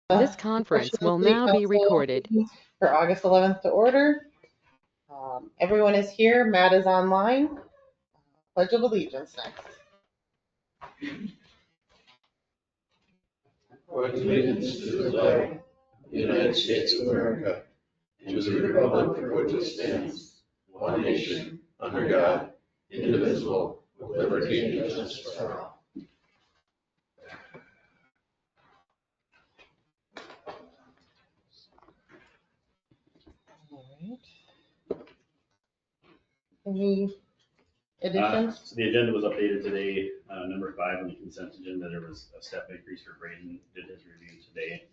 This conference will now be recorded. For August 11th to order. Everyone is here. Matt is online. Pledge of Allegiance next. Pledge allegiance to the flag of the United States of America and to the republic for which it stands, one nation, under God, indivisible, with liberty and justice for all. Any additions? So the agenda was updated today. Number 5 on the consent agenda, there was a step increase for Braden, did his review today.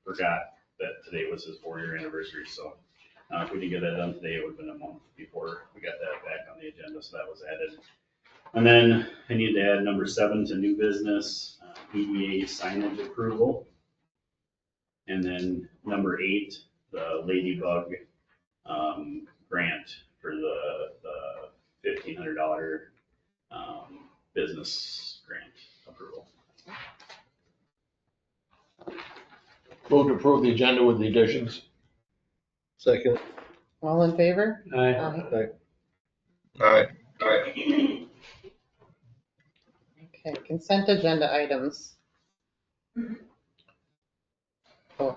Forgot that today was his 4-year anniversary, so if we didn't get that done today, it would have been a month before we got that back on the agenda, so that was added. And then I need to add number 7 to new business, EDA signage approval. And then number 8, the Ladybug grant for the $1,500 business grant approval. Move to approve the agenda with the additions. Second. All in favor? Aye. Okay, consent agenda items. Oh.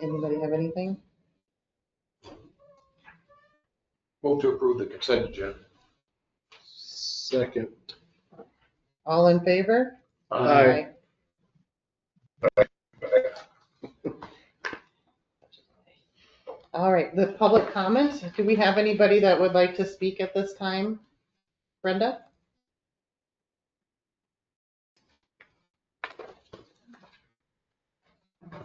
Anybody have anything? Move to approve the consent agenda. Second. All in favor? Aye. All right, the public comments. Do we have anybody that would like to speak at this time? Brenda?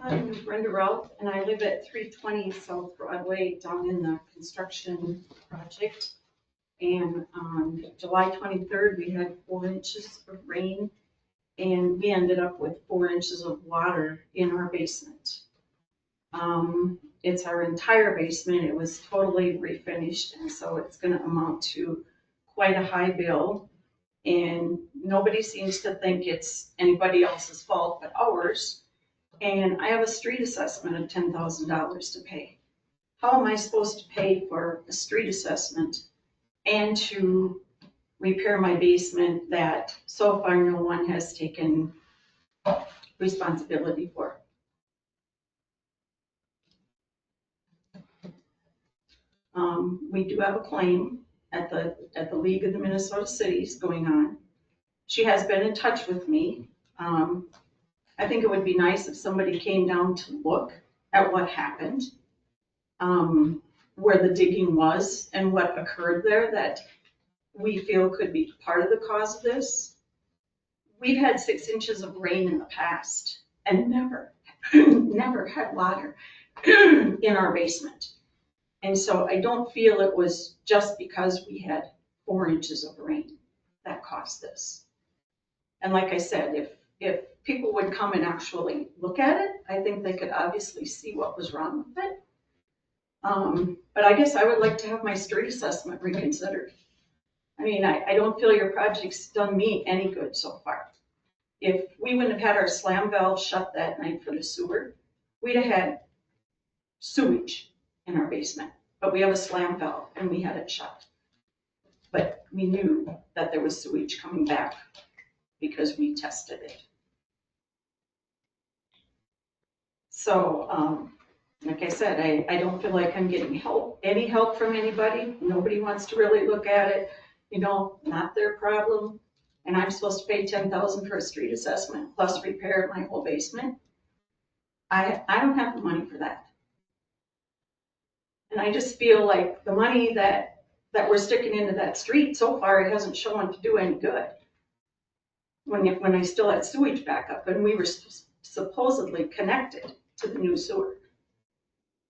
I'm Brenda Ralph, and I live at 320 South Broadway down in the construction project. And on July 23rd, we had 4 inches of rain, and we ended up with 4 inches of water in our basement. It's our entire basement. It was totally refinished, and so it's going to amount to quite a high bill. And nobody seems to think it's anybody else's fault but ours. And I have a street assessment of $10,000 to pay. How am I supposed to pay for a street assessment and to repair my basement that so far no one has taken responsibility for? We do have a claim at the League of the Minnesota Cities going on. She has been in touch with me. I think it would be nice if somebody came down to look at what happened, where the digging was and what occurred there that we feel could be part of the cause of this. We've had 6 inches of rain in the past and never had water in our basement. And so I don't feel it was just because we had 4 inches of rain that caused this. And like I said, if people would come and actually look at it, I think they could obviously see what was wrong with it. But I guess I would like to have my street assessment reconsidered. I mean, I don't feel your project's done me any good so far. If we wouldn't have had our slam valve shut that night for the sewer, we'd have had sewage in our basement. But we have a slam valve and we had it shut. But we knew that there was sewage coming back because we tested it. So, like I said, I don't feel like I'm getting any help from anybody. Nobody wants to really look at it. You know, not their problem. And I'm supposed to pay $10,000 for a street assessment plus repair my whole basement. I don't have the money for that. And I just feel like the money that we're sticking into that street so far, it hasn't shown to do any good. When I still had sewage backup and we were supposedly connected to the new sewer.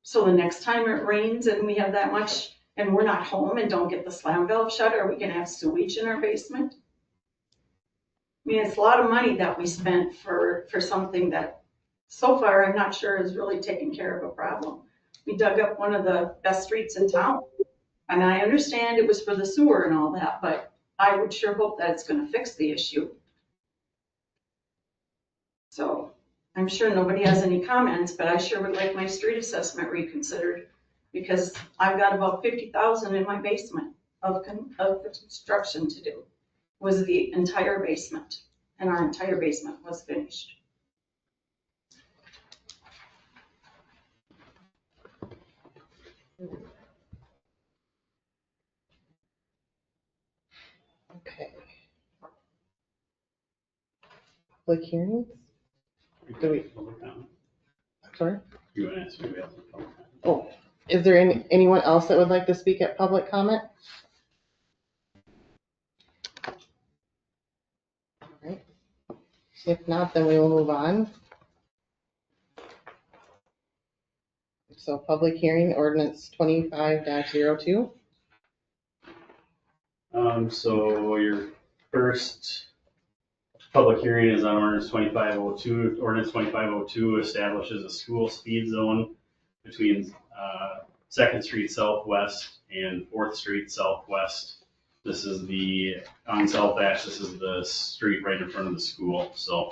So the next time it rains and we have that much and we're not home and don't get the slam valve shut, are we gonna have sewage in our basement? I mean, it's a lot of money that we spent for something that so far I'm not sure is really taking care of a problem. We dug up one of the best streets in town. And I understand it was for the sewer and all that, but I would sure hope that it's gonna fix the issue. So I'm sure nobody has any comments, but I sure would like my street assessment reconsidered because I've got about 50,000 in my basement of construction to do. Was the entire basement, and our entire basement was finished. Okay. Public hearings? Do we- Public comment? Sorry? You want to ask me about the public comment? Oh, is there anyone else that would like to speak at public comment? All right. If not, then we will move on. So public hearing ordinance 25-02. So your first public hearing is on ordinance 2502. Ordinance 2502 establishes a school speed zone between Second Street Southwest and Fourth Street Southwest. This is on South Ash, this is the street right in front of the school. So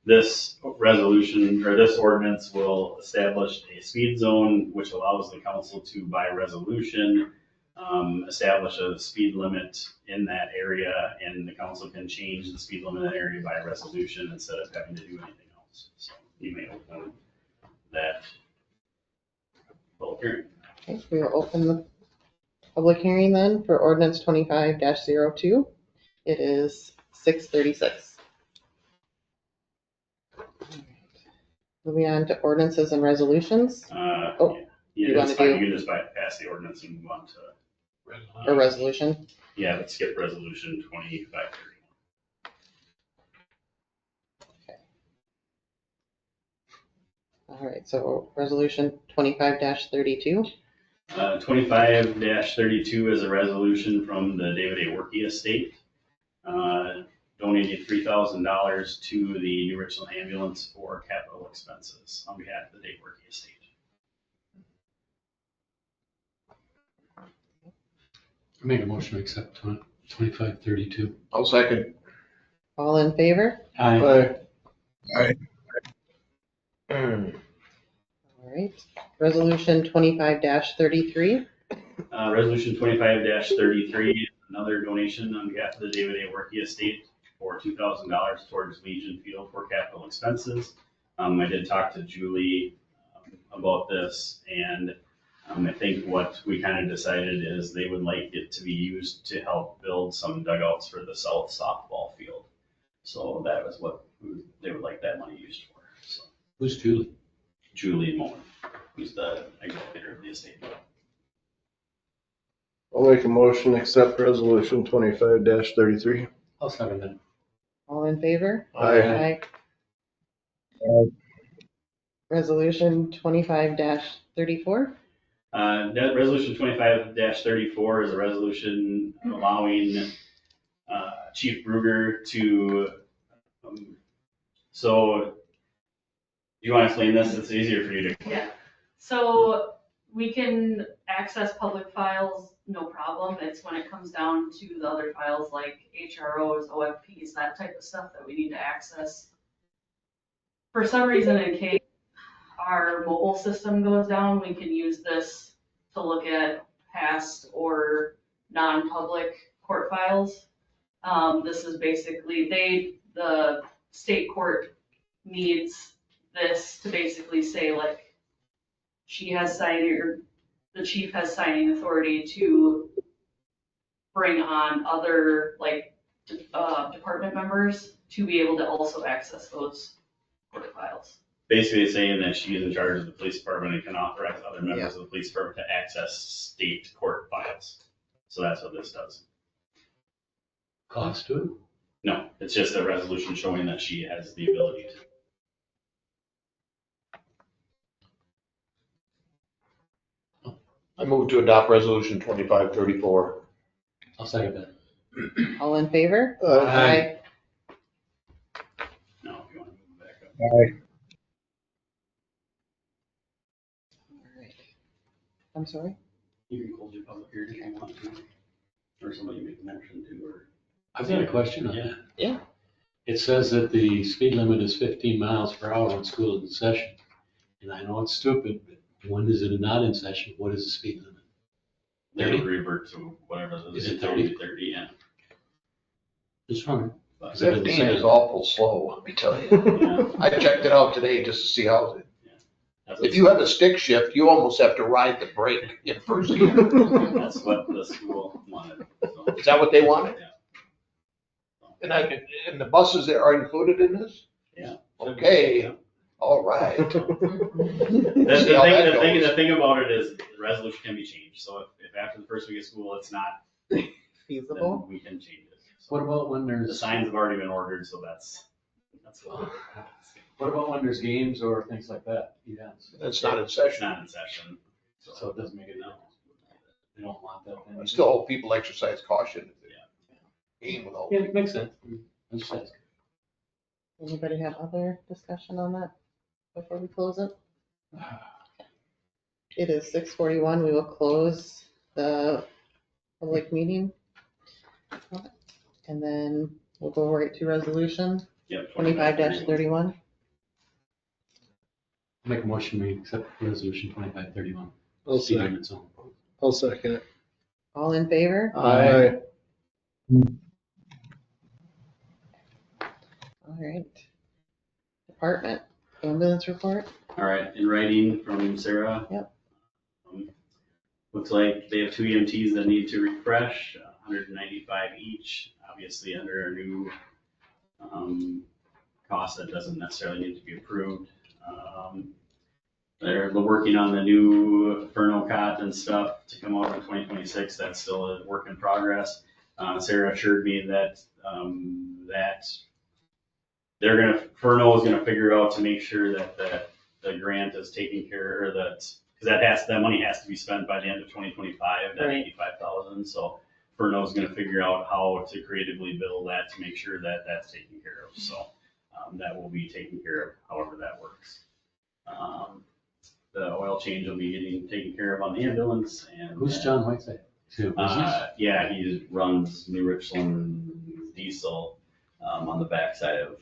this resolution, or this ordinance, will establish a speed zone, which allows the council to, by resolution, establish a speed limit in that area, and the council can change the speed limit in that area by resolution instead of having to do anything else. So you may open that public hearing. Okay, we will open the public hearing then for ordinance 25-02. It is 6:36. Moving on to ordinances and resolutions, Oh, Yeah, you that's wanna fine. do- You can just pass the ordinance and move on to, or resolution. yeah, let's skip resolution 2530. All right, so resolution 25-32. 25-32 is a resolution from the David A. Workey estate, donating $3,000 to the New Richland Ambulance for capital expenses on behalf of the Dave Workey estate. I make a motion to accept 2532. I'll second. All in favor? Aye. Aye. All right, resolution 25-33. Resolution 25-33, another donation on behalf of the David A. Workey estate for $2,000 towards Legion Field for capital expenses. I did talk to Julie about this, and I think what we kind of decided is they would like it to be used to help build some dugouts for the south softball field. So that was what they would like that money used for. So Who's Julie? Julie Moen, who's the executor of the estate. I'll make a motion to accept resolution 25-33. I'll second that. All in favor? Aye. Resolution 25-34. That resolution 25-34 is a resolution allowing Chief Bruger to, so you want to explain this? It's easier for you to. Yeah, so we can access public files, no problem. It's when it comes down to the other files like HROs, OFPs, that type of stuff that we need to access. For some reason, in case our mobile system goes down, we can use this to look at past or non-public court files. This is basically, the state court needs this to basically say like, she has signing, or the chief has signing authority to bring on other like department members to be able to also access those court files. Basically saying that she is in charge of the police department and can authorize other members of the police department to access state court files. So that's what this does. Cost to it? No, it's just a resolution showing that she has the ability to. I move to adopt resolution 25-34. I'll second that. All in favor? Aye. No, if you want to move back up. All right. I'm sorry? You can close your public hearing if you want to, or somebody make a motion to, or. I've got a question on Yeah. that. Yeah. It says that the speed limit is 15 miles per hour when school is in session. And I know it's stupid, but when is it not in session? What is the speed limit? They 30? revert to whatever the. Is it 30? 30, yeah. Just wondering. But- 15 is awful slow, let me tell you. Yeah, I checked it out today just to see how, that's if you have a stick shift, you almost have to ride the brake in first gear. That's what the school wanted, so. Is that what they wanted? Yeah. And the buses that are included in this? Yeah. Okay, all right. The See how that thing, goes. the thing about it is the resolution can be changed, so if after the first week of school it's not, then Feasible. we can change it. What about when The there's, signs have already been ordered, so that's what. what about when there's games or things like that, events? That's not in It's session. not in session, So it doesn't make it, they don't want that. I still hope people exercise caution. Game without. Yeah, it makes sense. I'm just asking. Anybody have other discussion on that before we close it? It is 6:41. We will close the public meeting. And then we'll go right to resolution Yep. 25-31. Make a motion, we accept resolution 2531. I'll Speed second, limit zone. I'll second it. All in favor? Aye. All right. Department ambulance report. All right, in writing from Sarah. Yep. Looks like they have 2 EMTs that need to refresh, 195 each, obviously under our new cost that doesn't necessarily need to be approved. They're working on the new Furno cot and stuff to come out in 2026. That's still a work in progress. Sarah assured me that they're Furno is gonna figure out to make sure that the grant is taken care, or because that money has to be spent by the end of 2025, that Right. 85,000. So Furno's gonna figure out how to creatively bill that to make sure that that's taken care of. So that will be taken care of however that works. The oil change will be getting taken care of on the ambulance. And Who's John Whiteside? Is it a business? yeah, he runs New Richland Diesel on the backside of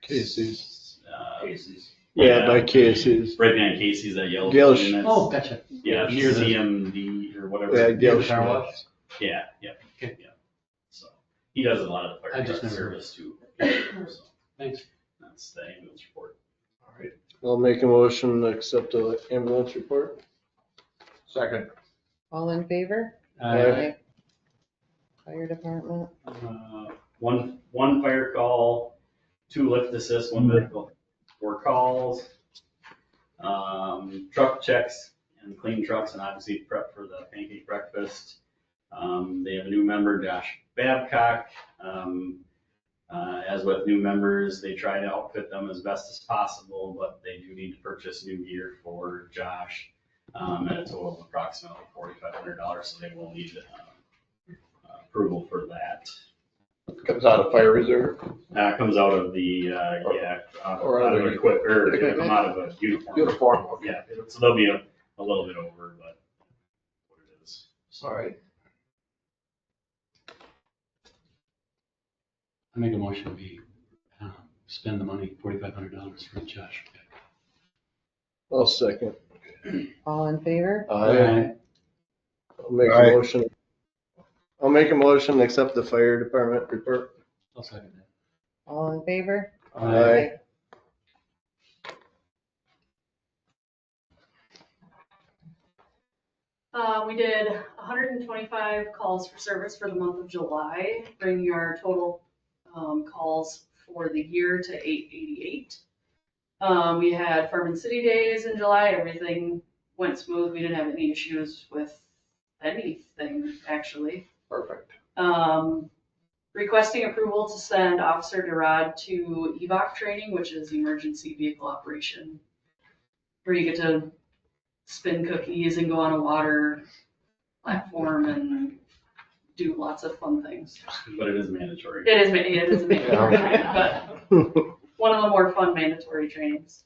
Casey's. Casey's. Yeah, by Casey's. Right behind Casey's, that yellow. Gale building that's- Oh, gotcha. Yeah, near the- CMD or whatever. Yeah, Gail the car wash? Schmidt. Yeah, yeah, Okay. yeah. So he does a lot of the I fire just truck never- service too. So Thanks. that's the ambulance report. All right. I'll make a motion to accept the ambulance report. Second. All in favor? Aye. Fire department. One fire call, 2 lift assist, 1 medical, 4 calls. Truck checks and clean trucks, and obviously prep for the pancake breakfast. They have a new member, Josh Babcock. As with new members, they try to outfit them as best as possible, but they do need to purchase new gear for Josh at a total of approximately $4,500, so they will need approval for that. Comes out of fire reserve. Comes out of the, Or out of other equip, or it'll come out of a uniform. Uniform. Okay. Yeah, so they'll be a little bit over, but what it is. All right. I make a motion, we spend the money, $4,500 for Josh. I'll second. All in favor? I'll make a Aye. motion. I'll make a motion to accept the fire department report. I'll second that. All in favor? Aye. We did 125 calls for service for the month of July, bringing our total calls for the year to 888. We had Farm and City days in July. Everything went smooth. We didn't have any issues with anything, actually. Perfect. Requesting approval to send Officer Durad to EVOC training, which is emergency vehicle operation, where you get to spin cookies and go on a water platform and do lots of fun things. But it is mandatory. It is mandatory, but one of the more fun mandatory trainings.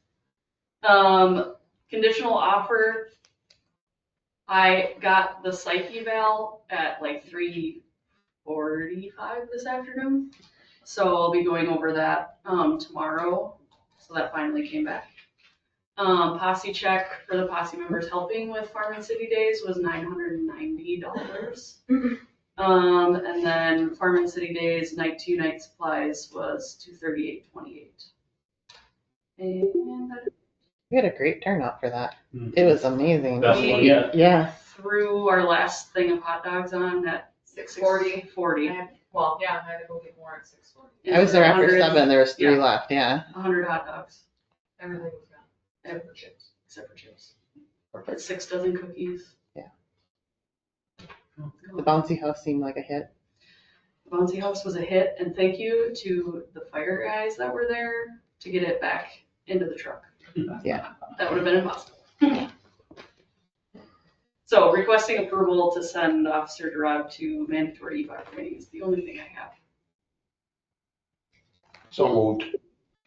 Conditional offer. I got the psych eval at like 3:45 this afternoon. So I'll be going over that, tomorrow. So that finally came back. Posse check for the posse members helping with Farm and City Days was $990. And then Farm and City Days, night 2, night supplies was $238.28. And that We had a great turnout for that. It was amazing. Best one yet. Yeah. threw our last thing of hot dogs on at 6:40. 40. Well, yeah, I had to go get more at 6:40. I was there after 100 7. There was 3 yeah. left. Yeah. 100 hot dogs, Everything was gone, except for chips. except for chips. But 6 dozen cookies. Yeah. The bouncy house seemed like a hit. The bouncy house was a hit, and thank you to the fire guys that were there to get it back into the truck. Yeah. That would have been impossible. So requesting approval to send Officer Durab to mandatory evac training is the only thing I have. So moved.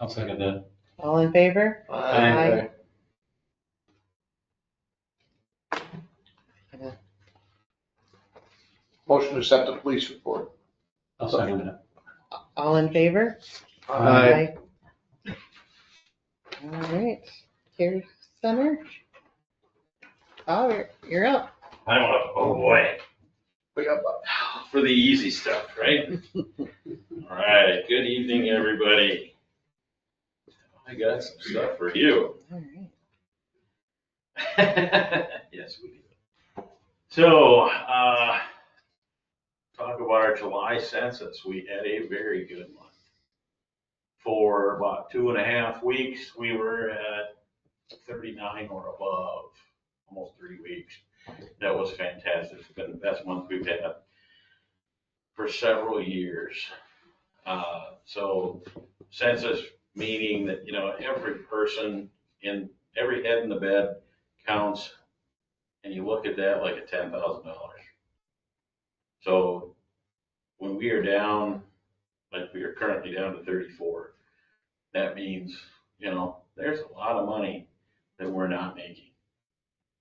I'll second that. All in favor? Aye. Motion to accept the police report. I'll second that. All in favor? Aye. All right. Care Center? Oh, you're up. I'm up, oh boy, We got for the easy stuff, right? All right, good evening, everybody. I got some stuff for you. All right. Yes, we do. So, talk about our July census. We had a very good month. For about 2.5 weeks, we were at 39 or above, almost 3 weeks. That was fantastic. It's been the best month we've had for several years. So census meaning that, you know, every person in every head in the bed counts, and you look at that like a $10,000. So when we are down, like we are currently down to 34, that means, you know, there's a lot of money that we're not making.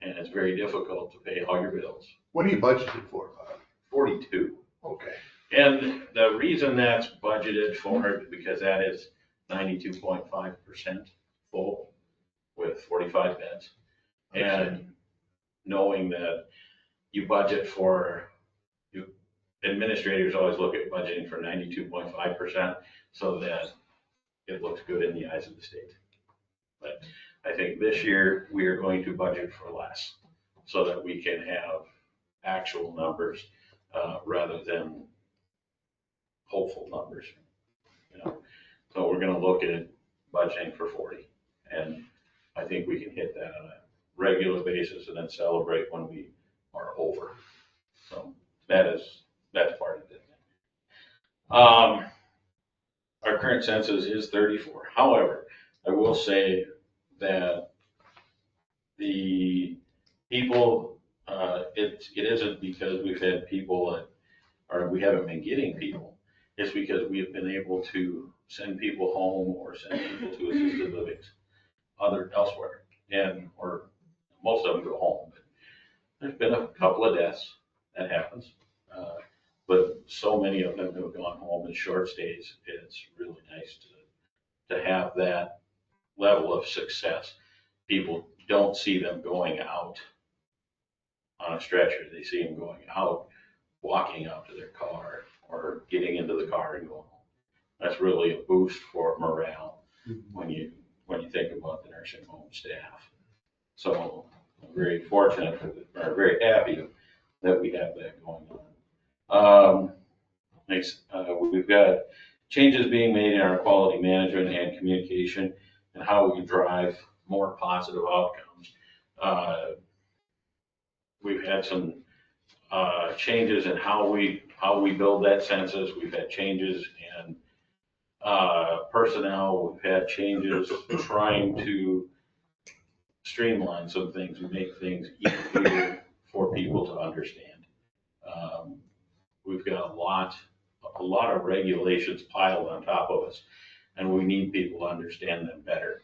And it's very difficult to pay all your bills. What are you budgeted for, Bob? 42. Okay. And the reason that's budgeted for is because that is 92.5% full with 45 beds. And knowing that you budget for, administrators always look at budgeting for 92.5% so that it looks good in the eyes of the state. But I think this year we are going to budget for less so that we can have actual numbers rather than hopeful numbers. You know, so we're going to look at budgeting for 40, and I think we can hit that on a regular basis and then celebrate when we are over. So that's part of it. Our current census is 34. However, I will say that the people, it isn't because we've had people that, or we haven't been getting people. It's because we have been able to send people home or send people to assisted livings elsewhere. And, or most of them go home. But there's been a couple of deaths. That happens. But so many of them have gone home in short stays. It's really nice to have that level of success. People don't see them going out on a stretcher. They see them going out, walking out to their car or getting into the car and going home. That's really a boost for morale when you think about the nursing home staff. So I'm very fortunate, or very happy that we have that going on. Next, we've got changes being made in our quality management and communication and how we drive more positive outcomes. We've had some changes in how we build that census. We've had changes in personnel. We've had changes trying to streamline some things and make things easier for people to understand. We've got a lot of regulations piled on top of us, and we need people to understand them better.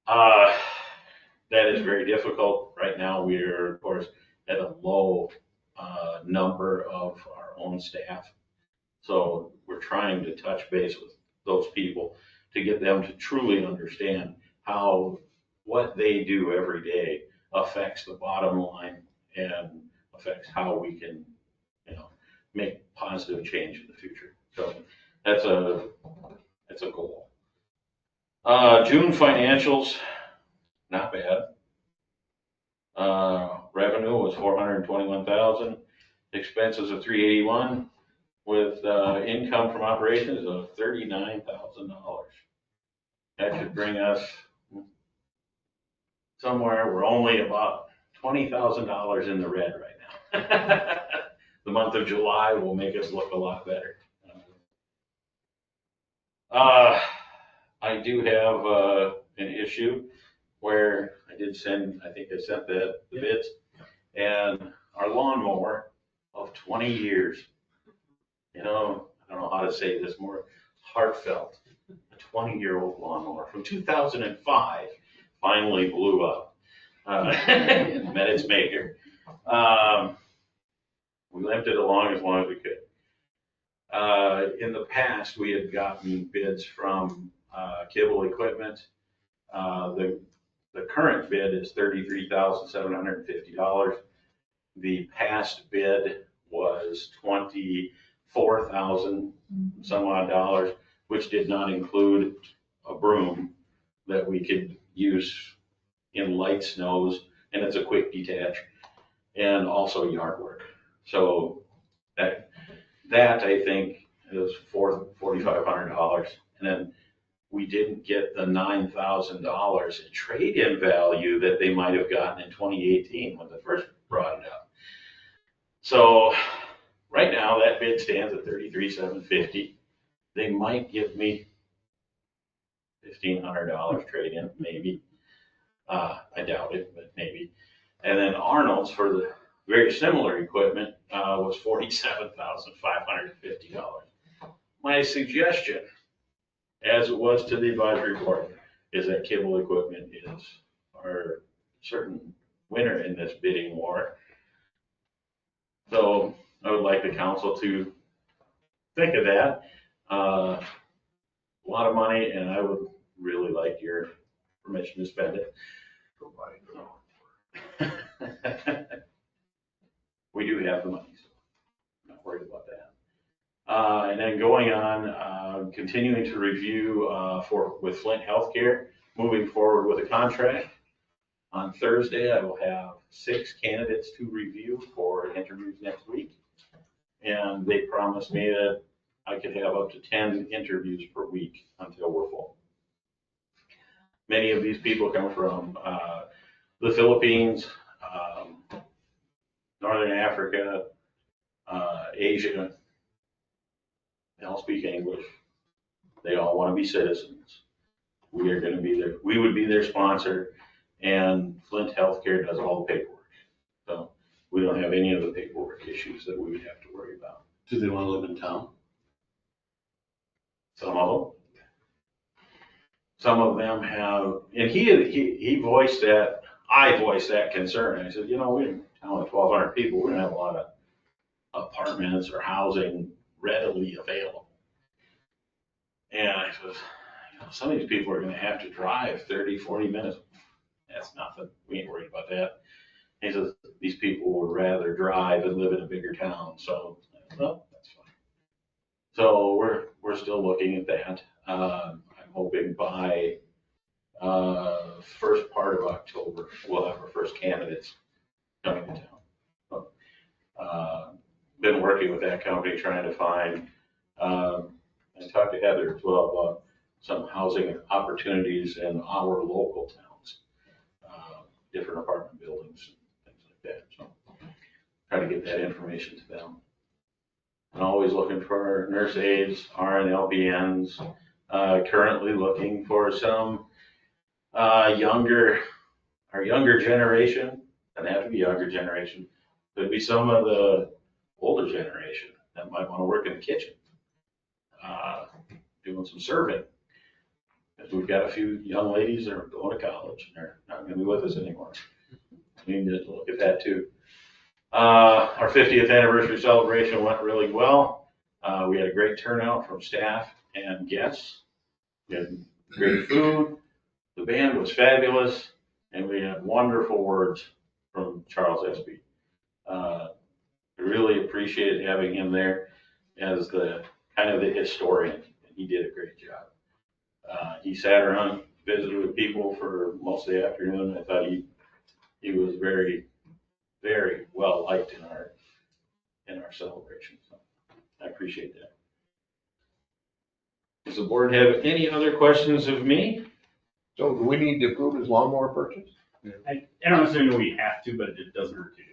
That is very difficult. Right now, we are, of course, at a low number of our own staff. So we're trying to touch base with those people to get them to truly understand how what they do every day affects the bottom line and affects how we can, make positive change in the future. So that's a goal. June financials, not bad. Revenue was 421,000, expenses of 381, with income from operations of $39,000. That should bring us somewhere, we're only about $20,000 in the red right now. The month of July will make us look a lot better. I do have an issue where I sent the bids, and our lawnmower of 20 years, I don't know how to say this more heartfelt, a 20-year-old lawnmower from 2005 finally blew up, met its maker. We limped it along as long as we could. In the past, we had gotten bids from Kibble Equipment. The current bid is $33,750. The past bid was $24,000 some odd dollars, which did not include a broom that we could use in light snows, and it's a quick detach, and also yard work. So that I think is $4,500, and then we didn't get the $9,000 in trade-in value that they might have gotten in 2018 when they first brought it up. So right now that bid stands at $33,750. They might give me $1,500 trade-in, maybe. I doubt it, but maybe. And then Arnold's for the very similar equipment was $47,550. My suggestion, as it was to the advisory board, is that Kibble Equipment is our certain winner in this bidding war. So I would like the council to think of that. A lot of money, and I would really like your permission to spend it. We do have the money, so I'm not worried about that. And then going on, continuing to review with Flint Healthcare, moving forward with a contract. On Thursday, I will have 6 candidates to review for interviews next week. And they promised me that I could have up to 10 interviews per week until we're full. Many of these people come from the Philippines, Northern Africa, Asia. They all speak English. They all want to be citizens. We are going to be there. We would be their sponsor, and Flint Healthcare does all the paperwork. So we don't have any of the paperwork issues that we would have to worry about. Do they want to live in town? Some of them. Some of them have, and he voiced that, I voiced that concern. I said, we're in town with 1,200 people. We're going to have a lot of apartments or housing readily available. And I said, some of these people are going to have to drive 30, 40 minutes. That's nothing. We ain't worried about that. He says, these people would rather drive and live in a bigger town. So, well, that's fine. So we're still looking at that. I'm hoping by first part of October, we'll have our first candidates coming to town. Been working with that company trying to find, I talked to Heather as well about some housing opportunities in our local towns, different apartment buildings, things like that. So try to get that information to them. And always looking for nurse aides, RN, LPNs, currently looking for some our younger generation, doesn't have to be younger generation, could be some of the older generation that might want to work in the kitchen, doing some serving. Because we've got a few young ladies that are going to college and they're not going to be with us anymore. We need to look at that too. Our 50th anniversary celebration went really well. We had a great turnout from staff and guests. We had great food. The band was fabulous, and we had wonderful words from Charles Espy. I really appreciated having him there as the kind of the historian, and he did a great job. He sat around, visited with people for most of the afternoon. I thought he was very, very well liked in our celebration. So I appreciate that. Does the board have any other questions of me? So do we need to approve his lawnmower purchase? I don't necessarily know we have to, but it doesn't hurt to do.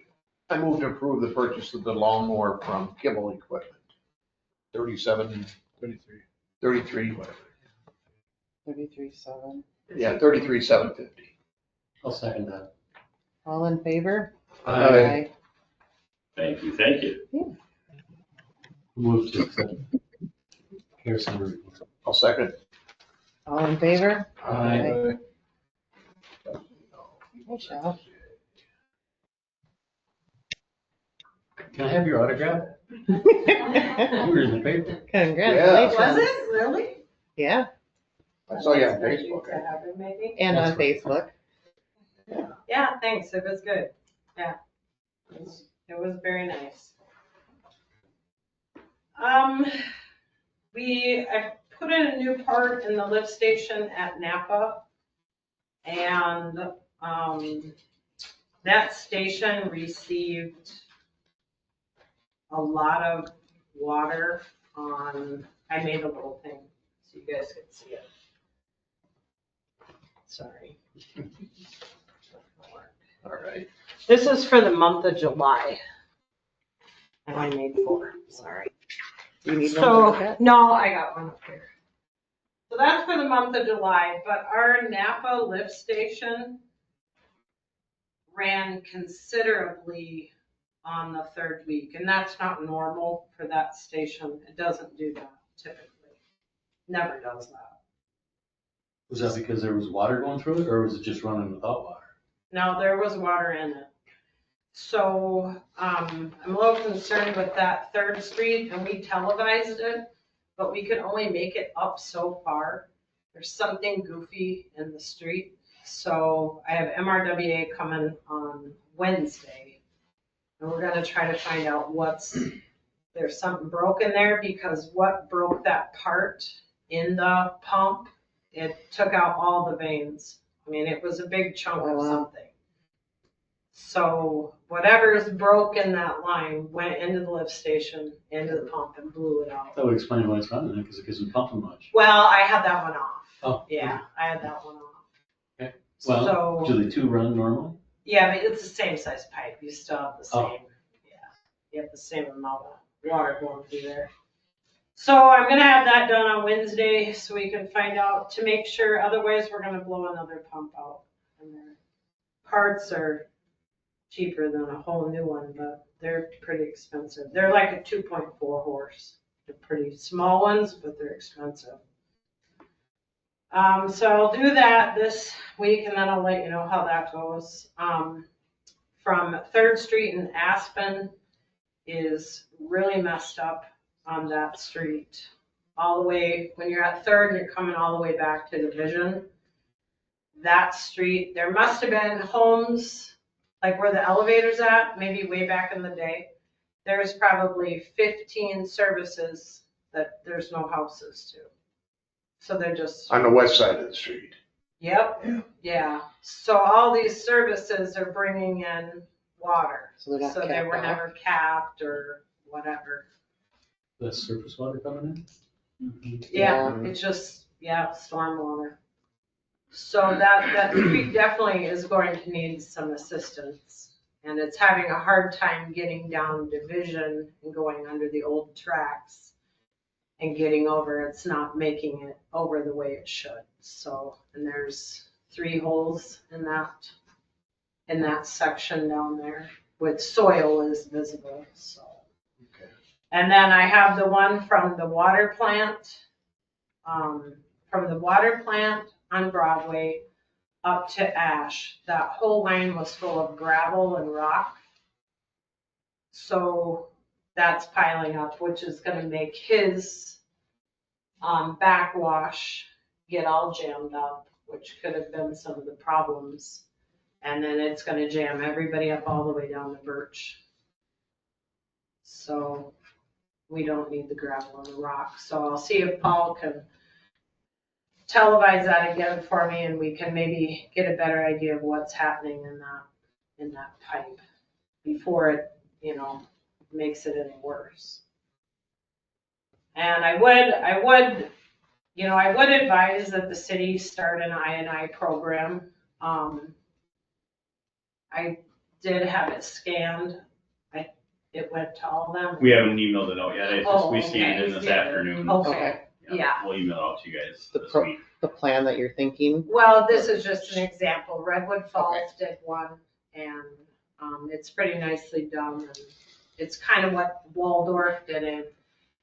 I move to approve the purchase of the lawnmower from Kibble Equipment. 33, whatever. 33.7. Yeah, 33,750. I'll second that. All in favor? Aye. Thank you, thank you. Move to accept. Care center report. I'll second. All in favor? Aye. Michelle. Can I have your autograph? You were in the paper. Congratulations. Was it really? Yeah, I saw you on Facebook. To have it maybe? and on That's right. Facebook. Yeah, thanks, it was good, yeah. It was very nice. I put in a new part in the lift station at Napa. And, that station received a lot of water on, I made a little thing so you guys could see it. Sorry. All right. This is for the month of July. And I made 4, sorry. You need one more So, cut? no, I got one up here. So that's for the month of July, but our Napa lift station ran considerably on the 3rd week, and that's not normal for that station. It doesn't do that typically. Never does that. Was that because there was water going through it, or was it just running without water? No, there was water in it. So, I'm a little concerned with that 3rd Street, and we televised it, but we could only make it up so far. There's something goofy in the street. So I have MRWA coming on Wednesday, and we're gonna try to find out there's something broken there, because what broke that part in the pump, it took out all the veins. I mean, it was a big chunk Oh, of wow. something. So whatever's broke in that line went into the lift station, into the pump, and blew it out. That would explain why it's running, because it isn't pumping much. Well, I had that one off. Oh. Yeah, I had that one off. Okay. Well, So, do the two run normally? yeah, but it's the same size pipe. You still have the Oh. same, yeah, you have the same amount of water going through there. So I'm gonna have that done on Wednesday so we can find out to make sure, otherwise we're gonna blow another pump out. And their parts are cheaper than a whole new one, but they're pretty expensive. They're like a 2.4 horse. They're pretty small ones, but they're expensive. So I'll do that this week, and then I'll let you know how that goes. From 3rd Street in Aspen is really messed up on that street. All the way, when you're at 3rd and you're coming all the way back to Division, that street, there must have been homes, like where the elevator's at, maybe way back in the day. There's probably 15 services that there's no houses to. So they're just, On the west side of the street. yep, yeah. So all these services are bringing in water. So they're not So they capped were off. never capped or whatever. The surface water coming in? Yeah, it's just, yeah, stormwater. So that street definitely is going to need some assistance. And it's having a hard time getting down Division and going under the old tracks and getting over. It's not making it over the way it should. So, and there's 3 holes in that section down there with soil is visible, so. Okay. And then I have the one from the water plant, on Broadway up to Ash. That whole line was full of gravel and rock. So that's piling up, which is gonna make his backwash get all jammed up, which could have been some of the problems. And then it's gonna jam everybody up all the way down to Birch. So we don't need the gravel and the rock. So I'll see if Paul can televise that again for me, and we can maybe get a better idea of what's happening in that pipe before it, makes it any worse. And I would advise that the city start an I&I program. I did have it scanned. It went to all of them. We haven't emailed it out yet. We scanned it Okay. this afternoon. Okay, yeah. We'll email it out to you guys The this week. The plan that you're thinking. Well, this is just an example. Redwood Falls did one, and it's pretty nicely done. And it's kind of what Waldorf did in.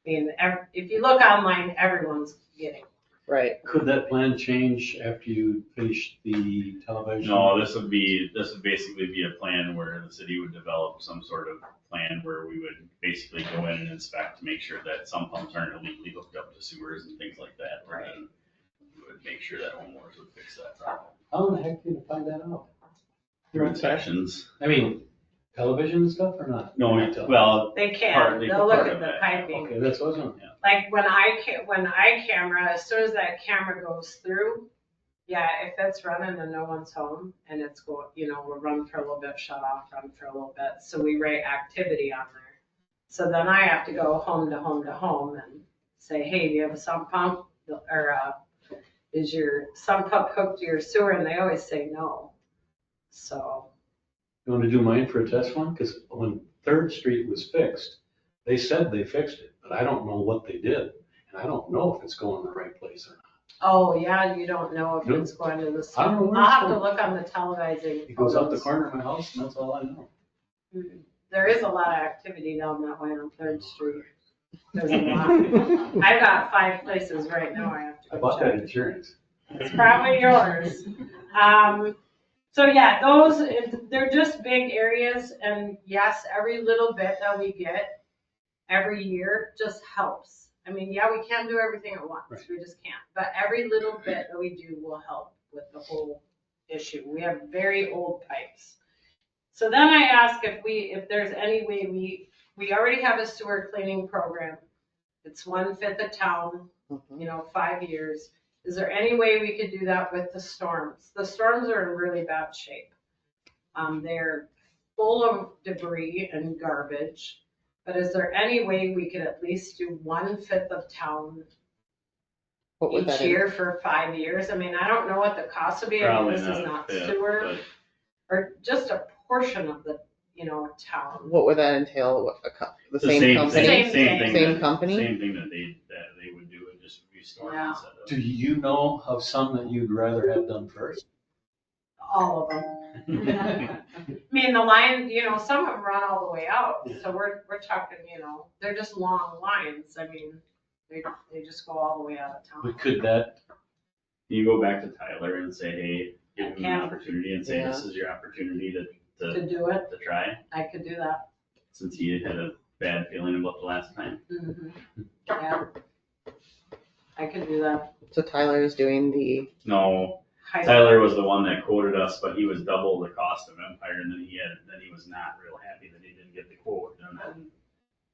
I mean, if you look online, everyone's getting. Right. Could that plan change after you finish the television? No, this would basically be a plan where the city would develop some sort of plan where we would basically go in and inspect to make sure that some pumps aren't illegally hooked up to sewers and things like that. Right. And we would make sure that homeowners would fix that problem. How in the heck do you find that out? Through inspections. I mean, television and stuff or not? No, well, They can. Partly They'll look part at of the that. piping. Okay, that's what I was, yeah. Like when I camera, as soon as that camera goes through, yeah, if it's running and no one's home and it's going, we'll run for a little bit, shut off, run for a little bit. So we rate activity on there. So then I have to go home to home to home and say, hey, do you have a sump pump? Or is your sump pump hooked to your sewer? And they always say no. So. You want to do mine for a test one? Because when 3rd Street was fixed, they said they fixed it, but I don't know what they did. And I don't know if it's going the right place or not. Oh, yeah, you don't know if Nope. it's going to the I don't know sewer. where I'll it's have to going. look on the televising. It goes out the photos. corner of my house and that's all I know. There is a lot of activity down that way on 3rd Street. There's a lot. I've got 5 places right now I have to I go bought that check. insurance. It's probably yours. So yeah, they're just big areas, and yes, every little bit that we get every year just helps. I mean, yeah, we can't do everything at once. Right. We just can't. But every little bit that we do will help with the whole issue. We have very old pipes. So then I ask if there's any way we already have a sewer cleaning program. It's 1/5 of town, 5 years. Is there any way we could do that with the storms? The storms are in really bad shape. They're full of debris and garbage. But is there any way we could at least do 1/5 of town What would each that year for 5 years? I mean, I don't know what the cost would be. I mean, probably this is not a not fit, sewer, but or just a portion of the, town. What would that entail? The the same company? Same thing. thing. Same company? Same thing that they would do, and just restore Yeah. instead of. Do you know of some that you'd rather have done first? All of them. I mean, the line, some of them run all the way out. So we're talking, they're just long lines. I mean, they just go all the way out of town. But could that, You go back to Tyler and say, hey, give him an Yeah. opportunity and say, this is your opportunity to To do it, try, I could do that. since he had a bad feeling about the last time. Yeah. I could do that. So Tyler is doing the, No, Tyler was the one that quoted us, but he was double the cost of Empire, and then he was not real happy that he didn't get the quote. And then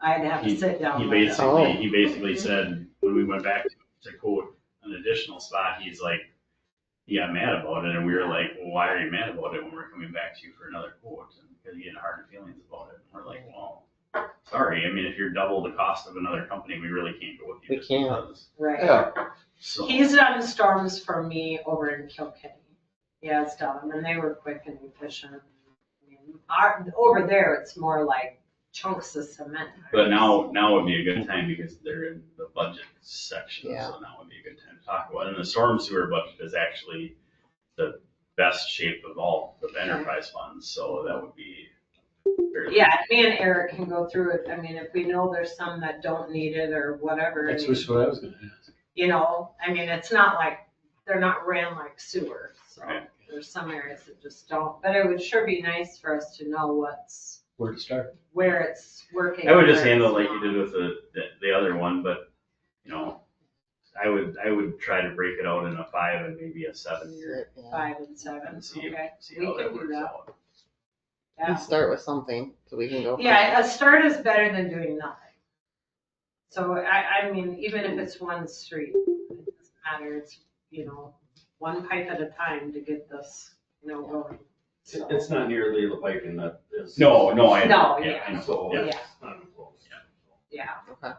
I'd have to sit down. he with them. basically said, when we went back to quote an additional spot, he's like, he got mad about it, and we were like, well, why are you mad about it when we're coming back to you for another quote? And because he had hard feelings about it. And we're like, well, sorry, I mean, if you're double the cost of another company, we really can't go with you. We just can't. because. Right. Yeah. So, He's done storms for me over in Kilkenny. He has done them, and they were quick and efficient. I mean, over there, it's more like chunks of cement. but now would be a good time because they're in the budget section, Yeah. so now would be a good time to talk about it. And the storm sewer budget is actually the best shape of all the enterprise funds, so that would be fairly. Yeah, me and Eric can go through it. I mean, if we know there's some that don't need it or whatever. that's I mean, just what I was gonna ask. I mean, it's not like, they're not ran like sewer. So Right. there's some areas that just don't. But it would sure be nice for us to know what's Where to start? where it's working. I would just where handle it's like you not. did with the other one, but, you know, I would try to break it out in a 5 and maybe a 7-year 5 and 7, and see okay. see We how can that do works that. out. Yeah. Let's start with something so we can go. from Yeah, there. a start is better than doing nothing. So I mean, even if it's one street, it doesn't matter, it's, you know, one pipe at a time to get this, you know, going. So, It's not nearly the piping that is. No, I No, know, yeah. I know. So Yeah. it's Yeah. not even close. yeah. Okay.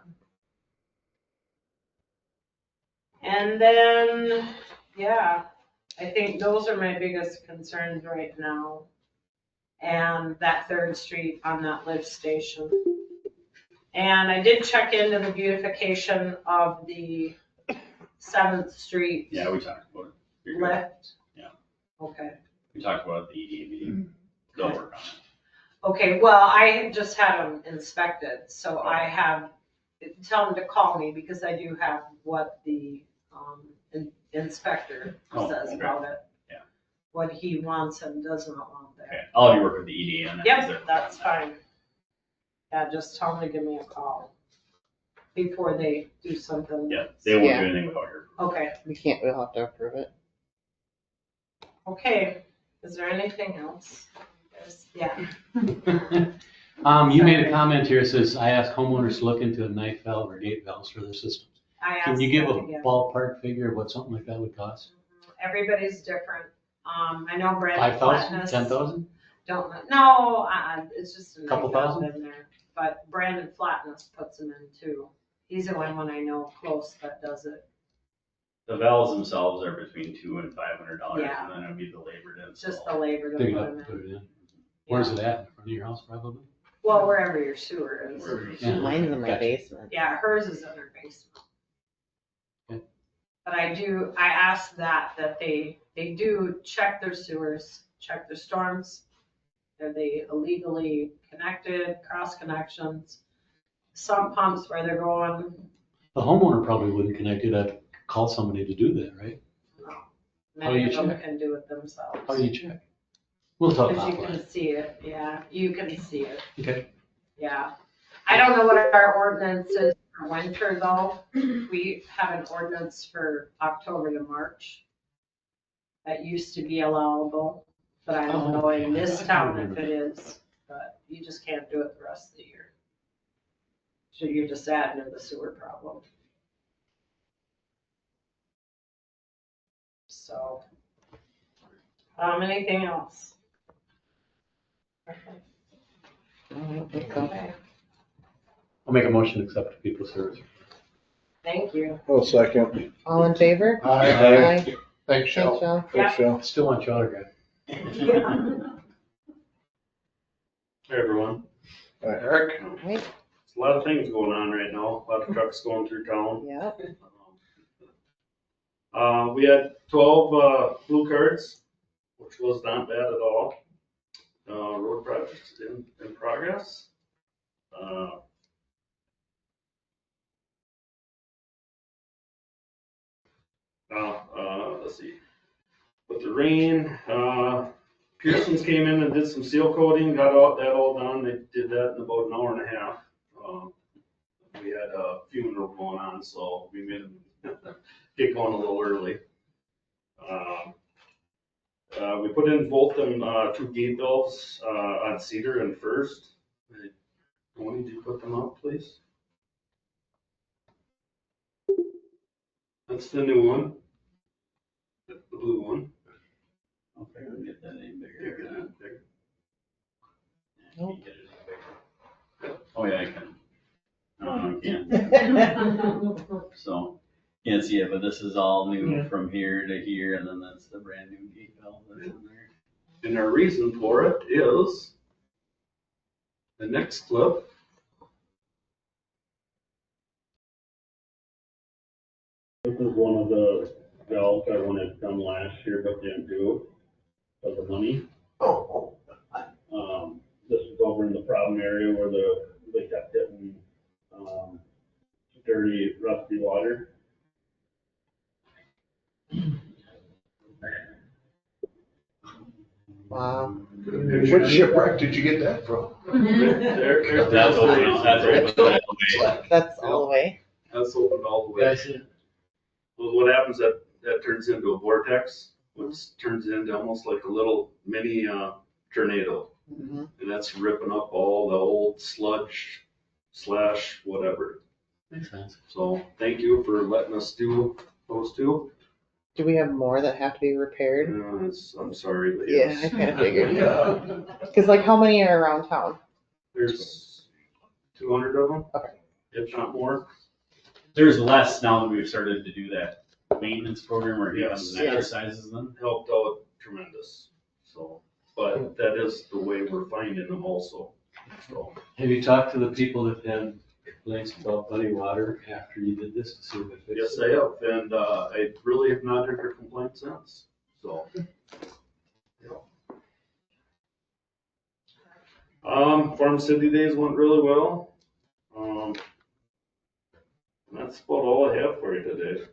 And then, yeah, I think those are my biggest concerns right now. And that 3rd Street on that lift station. And I did check into the beautification of the 7th Street Yeah, we talked about it. You're good. lift. Yeah. Okay. We talked about the EDA meeting. They'll work on it. Okay, well, I just had them inspected, so I have, tell them to call me because I do have what the inspector Oh, says okay. about it. Yeah. What he wants and does not want there. Okay, I'll have you work with the EDA on that. 'cause they're- Yep, that's fine. Yeah, just tell them to give me a call before they do something. Yeah, they won't Yeah. do anything without your. Okay, We'll have to approve it. okay. Is there anything else? Yeah, You made a comment here, says, I asked homeowners to look into a knife valve or gate valves for their systems. I asked. Can you give a that again. ballpark figure of what something like that would cost? Everybody's different. I know Brandon 5,000, Flatness. 10,000? Don't know. No, it's just a Couple knife valve thousand? in there. But Brandon Flatness puts them in too. He's the only one I know close that does it. The valves themselves are between $200 and $500, Yeah. and then it'd be the labor to It's just install. the labor to Dig put it them up, in. put it in. Where's it at? In front of your house, probably? Well, wherever your sewer is. Wherever you- Yeah. Mine's in my Gotcha. basement. Yeah, hers is in her basement. Okay. But I asked that they do check their sewers, check their storms. Are they illegally connected, cross connections? Sump pumps where they're going, The homeowner probably wouldn't connect it, I'd call somebody to do that, right? no. How do Many you of them check? can do it themselves. How do you check? We'll talk Because you about can that. see it, yeah, you can see it, Okay. yeah. I don't know what our ordinance is for winter though. We have an ordinance for October to March. That used to be allowable, but I don't know in this town if it is, but you just can't do it the rest of the year. So you're just adding to the sewer problem. So, anything else? I don't think so. Okay, I'll make a motion to accept the people's service. thank you. Oh, second. All in favor? Aye. Aye. Thanks, Thanks, Shel. Sean. Thanks, Shel. Still want your autograph. Hey, everyone. Eric? Right, There's a lot of things going on right now, a lot of trucks going through town. yep. We had 12 blue cards, which was not bad at all. Road projects in progress. Let's see. With the rain, Pearson's came in and did some seal coating, got that all done. They did that in about an hour and a half. We had a funeral going on, so we made them get going a little early. We put in both them 2 gate valves on Cedar and First. Tony, did you put them up, please? That's the new one. The blue one. Okay, we'll get that any bigger. Get that bigger. Yeah, Nope. can't get it any bigger. Oh, yeah, I can. No, I can't. So, can't see it, but this is all new from here to here, and then that's the brand new gate valve that's in there. And our reason for it is the next clip. This is one of the valves I wanted done last year, but didn't do of the money. This is over in the problem area where they kept getting dirty, rusty water. Wow. What shipwreck did you get that from? That's always. That's all the way. That's opened all the way. Well, what happens, that turns into a vortex, which turns into almost like a little mini tornado. Mhm. And that's ripping up all the old sludge / whatever. Makes sense. So thank you for letting us do those two. Do we have more that have to be repaired? I'm sorry, but Yeah, yes. I kind of figured. Yeah. Because like, how many are around town? There's 200 of them. Okay. If not more. There's less now that we've started to do that maintenance program where he comes and Yes. exercises them. Helped out tremendous. So, but that is the way we're finding them also. So. Have you talked to the people that had complaints about muddy water after you did this to see if it fixed Yes, it? I have, and I really have not heard a complaint since, so. Farm City Days went really well. That's about all I have for you today.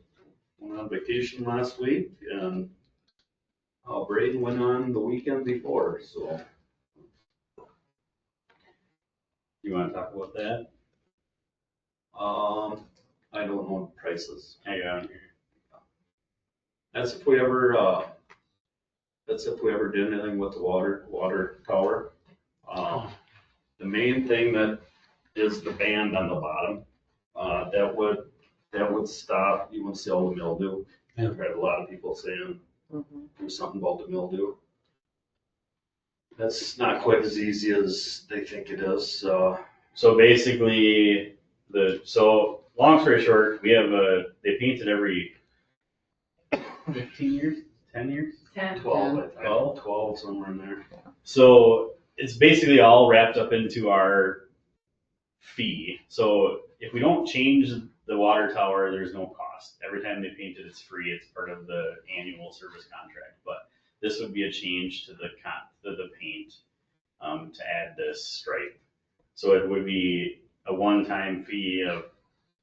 Went on vacation last week, and Braden went on the weekend before, so. You wanna talk about that? I don't know the prices. I got it here. That's if we ever did anything with the water tower. The main thing that is the band on the bottom, that would stop, you wouldn't see all the mildew. Yeah. I've heard a lot of people saying, Mhm. do something about the mildew. That's not quite as easy as they think it is, So basically, long story short, we have they paint it every 15 years, 10 years? 10. 12, I think. 12? 12, somewhere in there. So it's basically all wrapped up into our fee. So if we don't change the water tower, there's no cost. Every time they paint it, it's free. It's part of the annual service contract. But this would be a change to the paint to add this stripe. So it would be a one-time fee of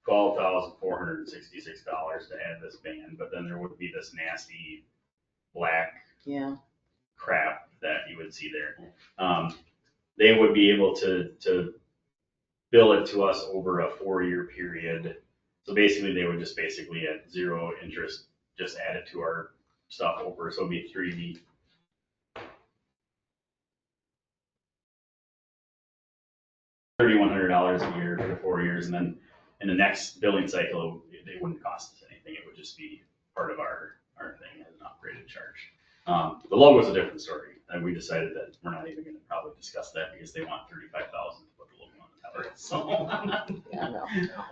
$12,466 to add this band. But then there would be this nasty black Yeah. crap that you would see there. They would be able to bill it to us over a 4-year period. So basically, they would just basically at 0 interest, just add it to our stuff over. So it'd be $3,100 a year for the 4 years, and then in the next billing cycle, they wouldn't cost us anything. It would just be part of our thing as an upgraded charge. The logo is a different story, and we decided that we're not even going to probably discuss that because they want $35,000 to put the logo on the tower. So, Yeah, no.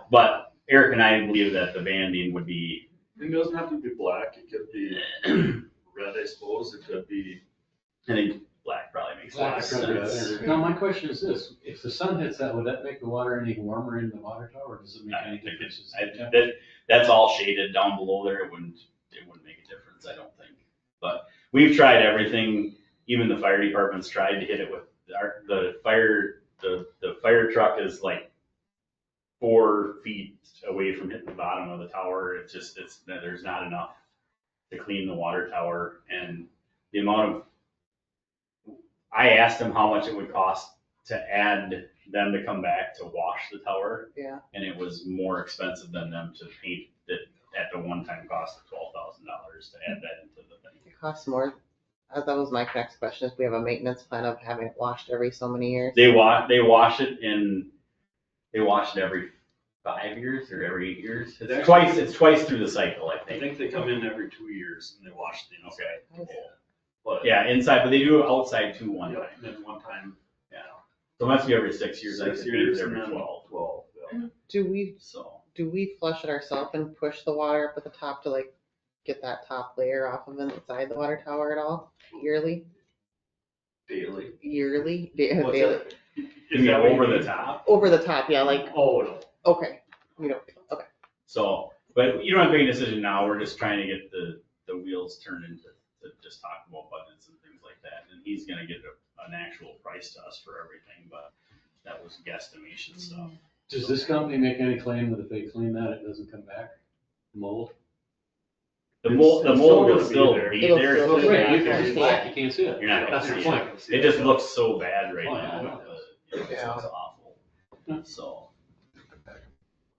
but Eric and I believe that the banding would be. It doesn't have to be black, it could be red, I suppose, it could be. I think black probably makes less sense. Now, my question is this, if the sun hits that, would that make the water any warmer in the water tower, or does it make any difference? That's all shaded down below there. It wouldn't make a difference, I don't think. But we've tried everything. Even the fire department's tried to hit it with the fire truck is like 4 feet away from hitting the bottom of the tower. There's not enough to clean the water tower, and the amount of. I asked them how much it would cost to add them to come back to wash the tower. Yeah. And it was more expensive than them to paint it at the one-time cost of $12,000 to add that into the thing. It costs more. That was my next question. If we have a maintenance plan of having it washed every so many years. They wash it every 5 years or every 8 years. It's twice through the cycle, I I think. think they come in every 2 years and they wash the inside. Okay. But Yeah, inside, but they do outside too one yeah, time. then one time, Yeah. So it must be every 6 years. I 6 think years it's and every then 12. 12. Yeah. Do we So flush it ourselves and push the water up at the top to like get that top layer off of inside the water tower at all? Yearly? Daily. Yearly? What's Daily? that? you mean over the top? Over the top, yeah, like, Oh, no. okay. We don't, okay. So, but you don't have to make a decision now. We're just trying to get the wheels turned into to just talk about budgets and things like that. And he's gonna get an actual price to us for everything, but that was guesstimation stuff. Does this company make any claim that if they clean that, it doesn't come back mold? The mold will still be It'll there. still It's be just there. not If gonna it's be- black, you can't see it. You're not gonna That's see the it. point. It just looks so bad right Oh, yeah, I now. know. It looks Yeah. awful. So.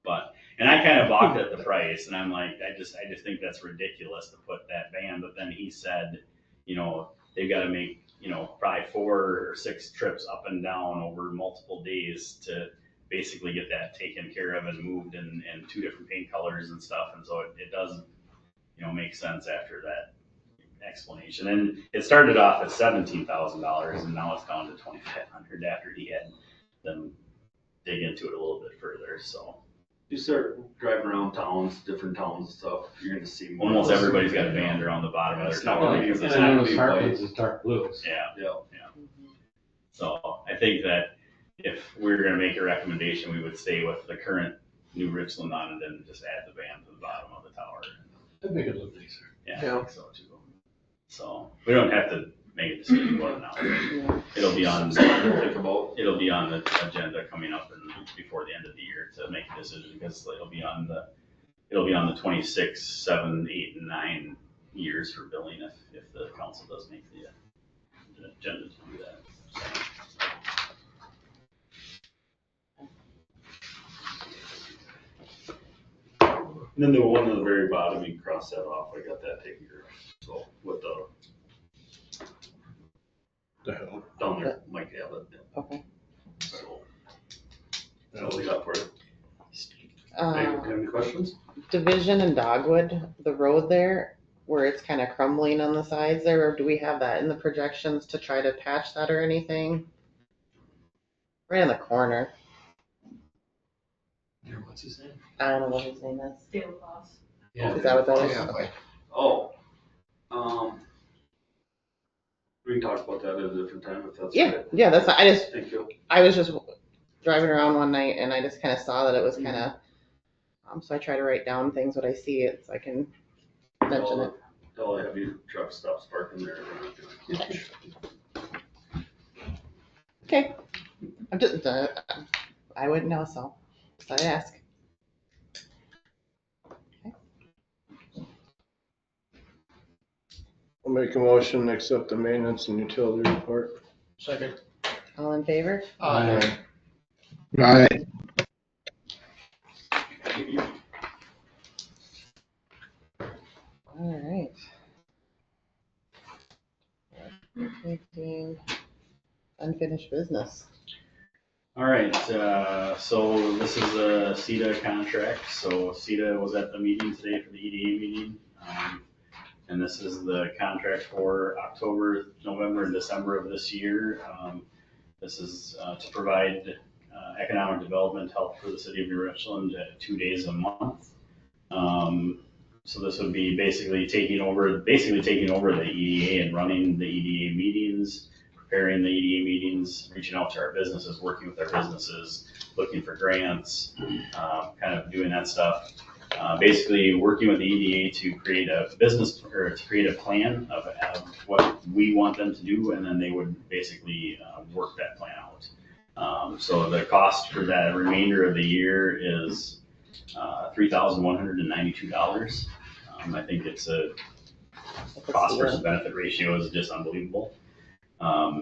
But, and I kind of balked at the price and I'm like, I just think that's ridiculous to put that band. But then he said, you know, they've got to make, you know, probably 4 or 6 trips up and down over multiple days to basically get that taken care of and moved in 2 different paint colors and stuff. And so it does, you know, make sense after that explanation. And it started off at $17,000 and now it's down to $2,500 after he had them dig into it a little bit further. So You start driving around towns, different towns and stuff, you're gonna see more. almost everybody's got a band around the bottom of their It's not tower gonna be- because And it's I not know gonna the be Tarpons white. is dark blues. Yeah. Yeah. So I think that if we were gonna make a recommendation, we would stay with the current New Richland on it and just add the band to the bottom of the tower. That'd make it look nicer. Yeah, I Yeah. think so too. So we don't have to make a decision what now. It'll be on, Think about. it'll be on the agenda coming up before the end of the year to make a decision because it'll be on the 26, 7, 8, and 9 years for billing if the council does make the agenda to do that. And then the one at the very bottom, you can cross that off, I got that taken care of, so with The hell? down there, Mike have it, Okay. so. That'll leave that for you. Hey, Uh, do you have any questions? Division and Dogwood, the road there, where it's kind of crumbling on the sides there, or do we have that in the projections to try to patch that or anything? Right in the corner. What's his name? I don't know what his name is. Dale Claus. Yeah. Is that what that is? Yeah. Okay. Oh, we can talk about that at a different time if that's. Yeah, okay. yeah, that's, Thank you. I was just driving around one night and I just kind of saw that it was kind of, so I try to write down things when I see it so I can mention it. Tell a heavy truck stops parking there. We're not gonna- Okay. I'm just, I wouldn't know, so I ask. I'll make a motion to accept the maintenance and utility report. Second. All in favor? Aye. All right. 15, unfinished business. All right, so this is a CETA contract. So CETA was at the meeting today for the EDA meeting. And this is the contract for October, November, and December of this year. This is to provide economic development help for the city of New Richland at 2 days a month. So this would be basically taking over the EDA and running the EDA meetings, preparing the EDA meetings, reaching out to our businesses, working with our businesses, looking for grants, kind of doing that stuff. Basically working with the EDA to create a business or to create a plan of what we want them to do, and then they would basically work that plan out. So the cost for that remainder of the year is $3,192. I think it's a cost versus benefit ratio is just unbelievable.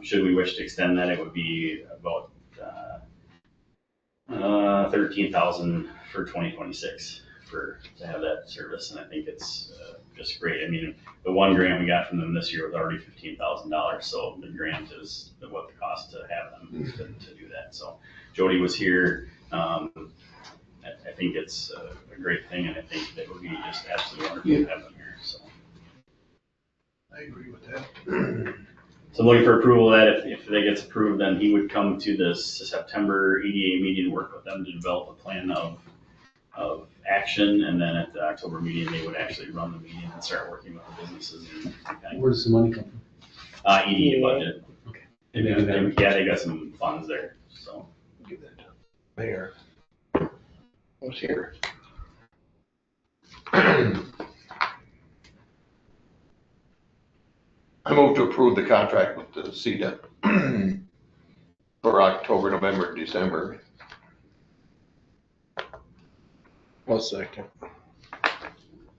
Should we wish to extend that, it would be about $13,000 for 2026 to have that service, and I think it's just great. I mean, the one grant we got from them this year was already $15,000, so the grant is what the cost to have them to do that. So Jody was here. I think it's a great thing, and I think that would be just absolutely wonderful to have them here. So I agree with that. So I'm looking for approval of that. If that gets approved, then he would come to this September EDA meeting and work with them to develop a plan of action, and then at the October meeting, they would actually run the meeting and start working with the businesses. And Where does the money come from? EDA budget. Okay. Yeah, they got some funds there, so. Give that to Mayor. Sure. I move to approve the contract with the CETA for October, November, December. I'll second.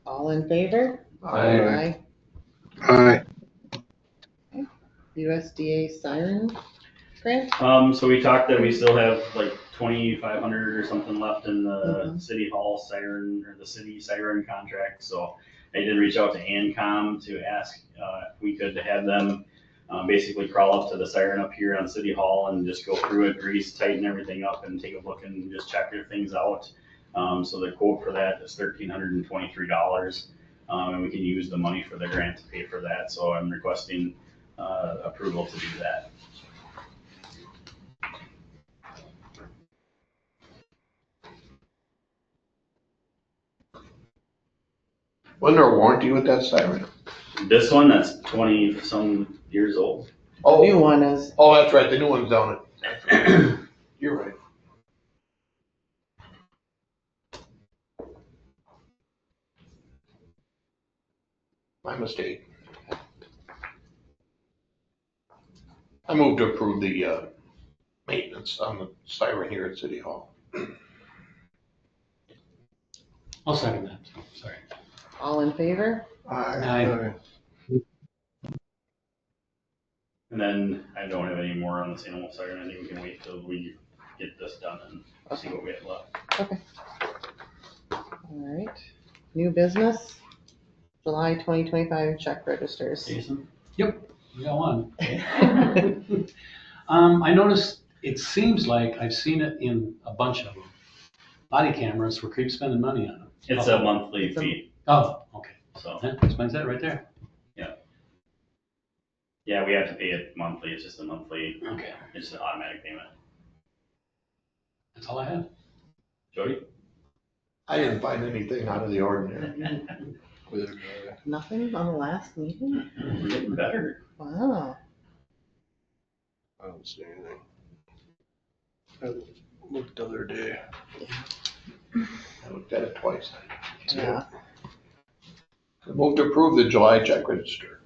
All in favor? Aye. Aye. USDA siren grant? So we talked that we still have like 2,500 or something left in the city hall siren, or the city siren contract, so I did reach out to ANCOM to ask, if we could have them, basically crawl up to the siren up here on City Hall and just go through it, grease, tighten everything up and take a look and just check their things out. So the quote for that is $1,323. And we can use the money for the grant to pay for that, so I'm requesting, approval to do that. Wasn't there a warranty with that siren? This one, that's 20-some years old. Oh, New one is, oh, that's right, the new one's down it. You're right. My mistake. I moved to approve the, maintenance on the siren here at City Hall. I'll second that, sorry. all in favor? Aye. And then I don't have any more on the St. Olaf siren. I think we can wait till we get this done and see what we have left. All right. New business, July 2025 check registers. Jason? Yep, we got one. I noticed, it seems like I've seen it in a bunch of them. Body cameras, we keep spending money on them. It's a monthly fee, Oh, okay. so, That explains that right there. yeah, we have to pay it monthly. It's just a monthly, Okay, it's an automatic payment. that's all I have. Jody? I didn't find anything out of the ordinary. Nothing on the last meeting? We're getting better. Wow. I don't see anything. I looked the other day. I looked at it twice. Yeah. I moved to approve the July check register.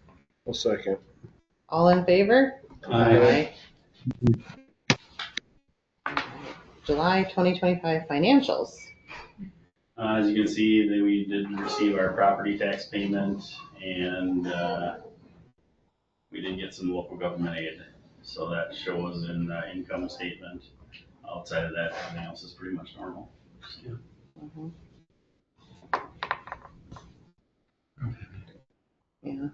A second. All in favor? Aye. July 2025 financials. As you can see, that we did receive our property tax payment, and we did get some local government aid. So that shows in the income statement. Outside of that, everything else is pretty much normal. Mhm. Yeah.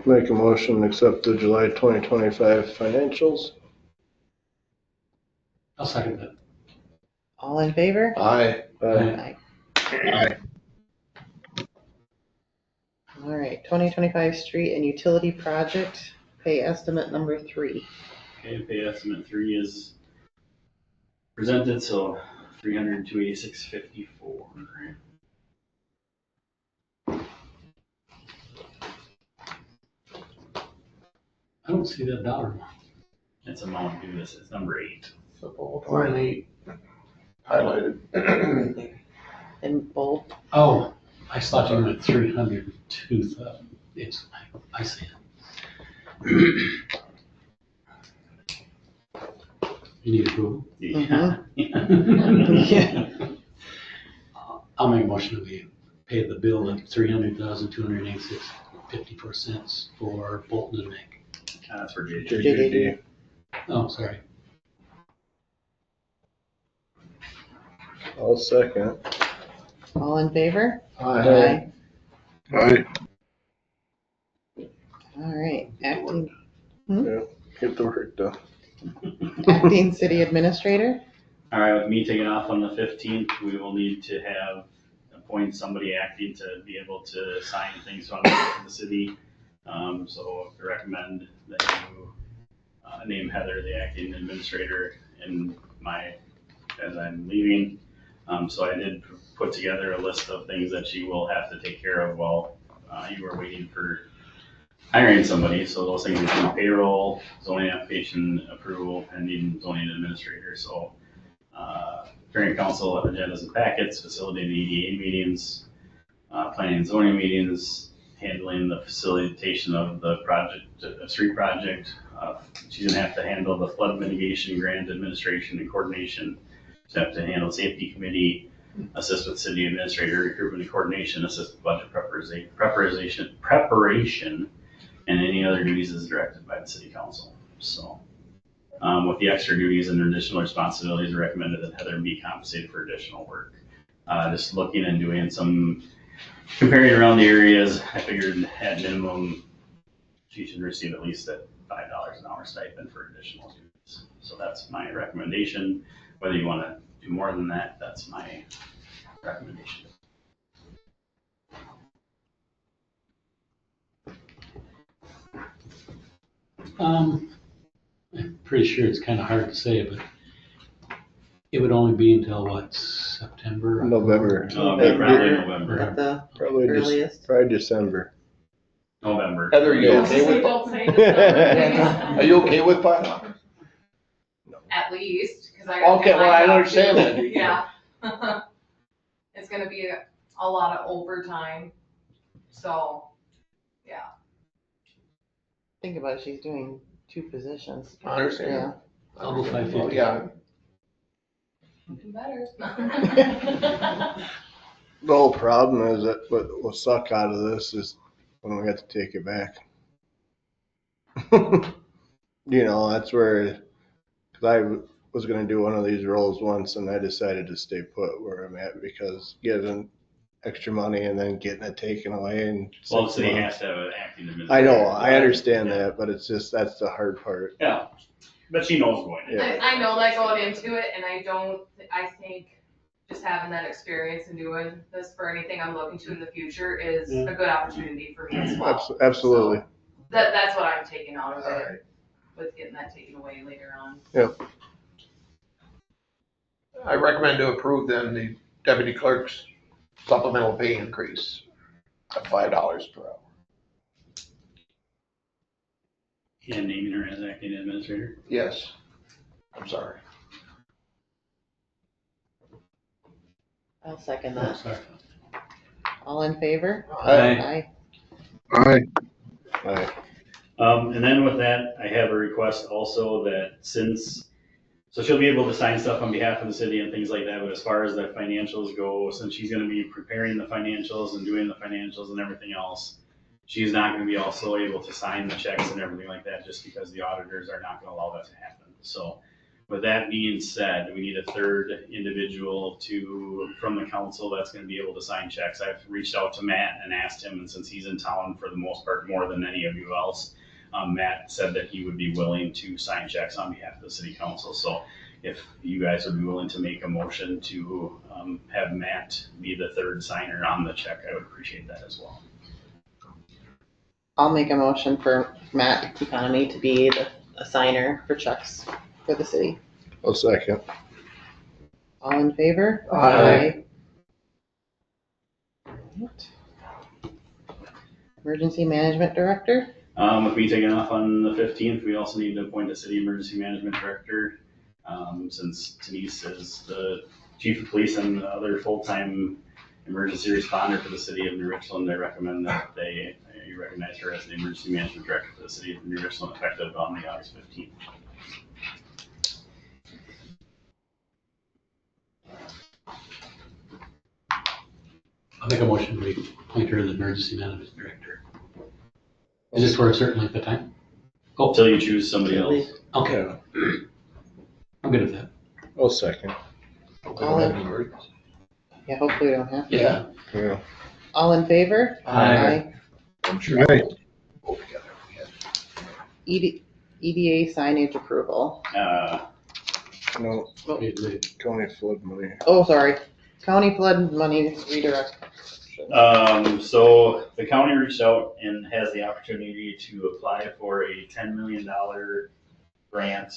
Make a motion to accept the July 2025 financials. I'll second that. All in favor? Aye. Aye. Aye. All right, 2025 street and utility project pay estimate number 3. Okay, pay estimate 3 is presented, so $302,8654. I don't see that dollar amount. It's amount due, this is number 8. So both were in 8. Highlighted. And bold. Oh, I thought you meant 302,000. It's, I see it. You need approval? Yeah. Yeah. I'll make a motion that we pay the bill of $300,286.54 for Bolton and Meg. That's for JJ. JJD. Oh, sorry. I'll second. All in favor? Aye. Aye. All right, acting Get the work done. acting city administrator. All right, with me taking off on the 15th, we will need to appoint somebody acting to be able to sign things on behalf of the city. So I recommend that you name Heather the acting administrator as I'm leaving. So I did put together a list of things that she will have to take care of while you were waiting for hiring somebody. So those things include payroll, zoning application approval, pending zoning administrator. So during council agendas and packets, facilitating EDA meetings, planning and zoning meetings, handling the facilitation of the street project. She's gonna have to handle the flood mitigation grant administration and coordination. She's have to handle safety committee, assist with city administrator recruitment and coordination, assist with budget preparation, and any other duties as directed by the city council. So, with the extra duties and additional responsibilities, I recommended that Heather be compensated for additional work. Just looking and doing some comparing around the areas, I figured at minimum she should receive at least a $5 an hour stipend for additional duties. So that's my recommendation. Whether you want to do more than that, that's my recommendation. I'm pretty sure it's kind of hard to say, but it would only be until what, September? November. Probably November. At the Probably earliest. probably December. November. Heather, are you Yeah. okay with, Don't say December. are you okay with $5? At least, because I got. Okay, well, I understand that. Yeah. It's gonna be a lot of overtime, so, yeah. Think about it, she's doing 2 positions. I understand. Yeah. I'll go 550. Yeah, Looking better. The whole problem is that what will suck out of this is when we have to take it back. You know, that's where, cause I was gonna do one of these roles once and I decided to stay put where I'm at because getting extra money and then getting it taken away and. Well, the city has to have an acting administrator. I know, I understand that, but it's just, that's the hard part. Yeah, but she knows going in. Yeah. I know that going into it, and I think just having that experience and doing this for anything I'm looking to in the future is a good opportunity for me as well. Absolutely. That's what I'm taking out of all it, right. with getting that taken away later on. I recommend to approve then the deputy clerk's supplemental pay increase of $5 per hour. And naming her as acting administrator. Yes, I'm sorry. I'll second Oh, that. sorry. All in favor? Aye. Aye. Aye. And then with that, I have a request also that so she'll be able to sign stuff on behalf of the city and things like that, but as far as the financials go, since she's gonna be preparing the financials and doing the financials and everything else, she's not gonna be also able to sign the checks and everything like that, just because the auditors are not gonna allow that to happen. So with that being said, we need a third individual from the council that's gonna be able to sign checks. I've reached out to Matt and asked him, and since he's in town for the most part, more than any of you else, Matt said that he would be willing to sign checks on behalf of the city council. So if you guys would be willing to make a motion to have Matt be the third signer on the check, I would appreciate that as well. I'll make a motion for Matt Economy to be a signer for checks for the city. I'll second. All in favor? Aye. Right. Emergency Management Director? With me taking off on the 15th, we also need to appoint a city emergency management director. Since Denise is the chief of police and the other full-time emergency responder for the city of New Richland, I recommend that you recognize her as the emergency management director for the city of New Richland effective on the August 15th. I'll make a motion to appoint her as emergency management director. Is this for a certain length of time? Until you choose somebody else. Okay, I'm good with that. I'll second. All in, yeah, hopefully we don't have to. Yeah. Yeah. All in favor? Aye. I'm sure. Both together. EDA signage approval. No, Wait, wait. county flood money. Oh, sorry. County flood money redirect. So the county reached out and has the opportunity to apply for a $10 million grant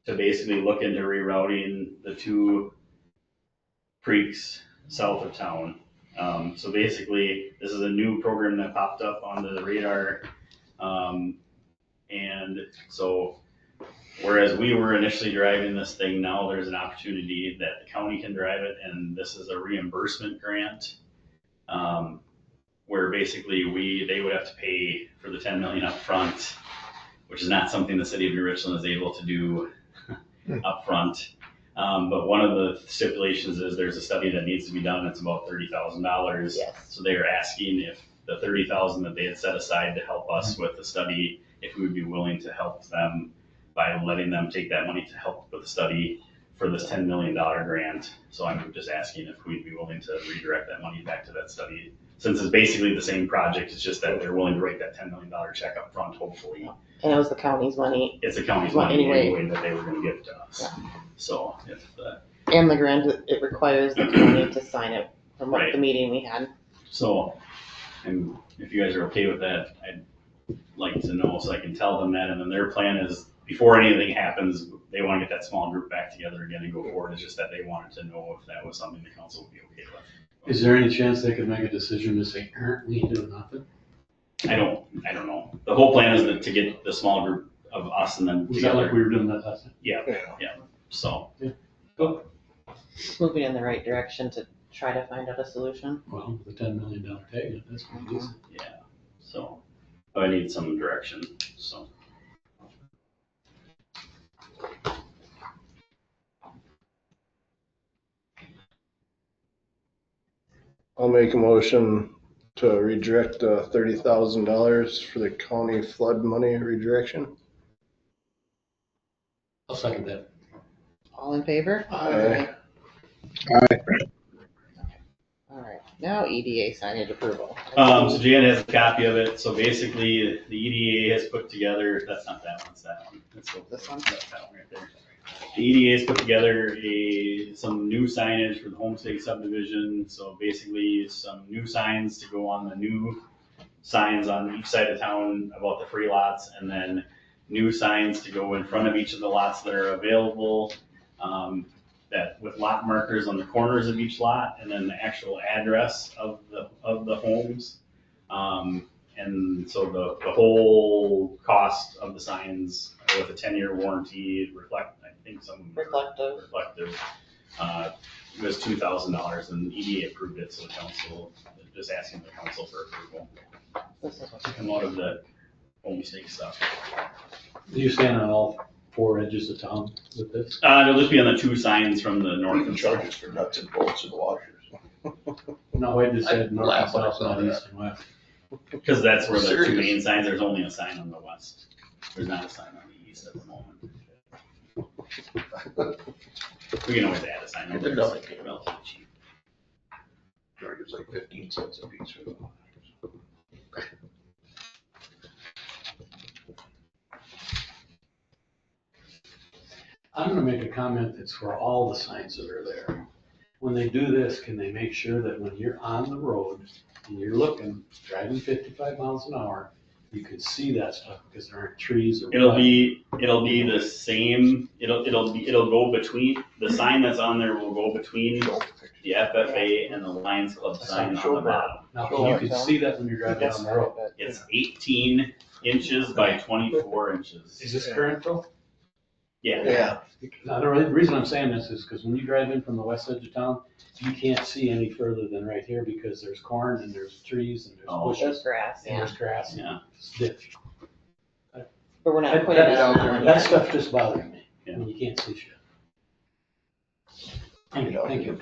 to basically look into rerouting the 2 creeks south of town. So basically, this is a new program that popped up onto the radar. And so whereas we were initially driving this thing, now there's an opportunity that the county can drive it, and this is a reimbursement grant, where basically they would have to pay for the 10 million up front, which is not something the city of New Richland is able to do up front. But one of the stipulations is there's a study that needs to be done. It's about $30,000. Yes. So they are asking if the $30,000 that they had set aside to help us with the study, if we would be willing to help them by letting them take that money to help with the study for this $10 million grant. So I'm just asking if we'd be willing to redirect that money back to that study. Since it's basically the same project, it's just that they're willing to write that $10 million check up front, hopefully. And it was the county's money. It's the county's Well, money anyway. anyway that they were gonna give to us. So if, And the grant, it requires the county to sign it from what Right. the meeting we had. so, and if you guys are okay with that, I'd like to know so I can tell them that. And then their plan is, before anything happens, they wanna get that small group back together again and go forward. It's just that they wanted to know if that was something the council would be okay with. Is there any chance they could make a decision to say, we ain't doing nothing? I don't know. The whole plan is to get the small group of us and then Was that like together. we were doing that last time? Yeah, so, Moving in the right direction to try to find out a solution. Well, with a $10 million tag, that's pretty decent. yeah, so, but I need some direction, so. I'll make a motion to redirect $30,000 for the county flood money redirection. I'll second that. All in favor? Aye. All right, now EDA signage approval. So Jan has a copy of it, so basically, the EDA has put together, that's not that one, it's that one. This one? That's that one right there. The EDA has put together some new signage for the Homestake subdivision, so basically some new signs to go on the new signs on each side of town about the free lots, and then new signs to go in front of each of the lots that are available, that with lot markers on the corners of each lot, and then the actual address of the homes. And so the whole cost of the signs with a 10-year warranty reflect, I think some Reflective. reflective, it was $2,000 and EDA approved it, so the council, just asking the council for approval. This is what- To come out of the homestake stuff. Do you stand on all four edges of town with this? It'll just be on the two signs from the north Even and south. charges for nuts and bolts and washers. No, I just said I north and laugh when I south, saw not that. east and west. Because that's where the two Serious. main signs, there's only a sign on the west. There's not a sign on the east at the moment. We can always add a sign on It's a there. nothing. It's relatively cheap. Charges like 15 cents a piece for the washers. I'm gonna make a comment that's for all the signs that are there. When they do this, can they make sure that when you're on the road and you're looking, driving 55 miles an hour, you can see that stuff because there aren't trees or. It'll be the same, it'll go between, the sign that's on there will go between the FFA and the Lions Club sign on the bottom. Now, you can see that when you're driving down the road. It's 18 inches by 24 inches. Is this current though? Yeah. Yeah. Now, the reason I'm saying this is because when you drive in from the west edge of town, you can't see any further than right here because there's corn and there's trees and there's Oh. There's bushes grass, and yeah. there's grass. Yeah. It's ditch. But we're not That- putting it that- on that one That yet. stuff just bothers me. Yeah. When you can't see shit. Thank you, thank you.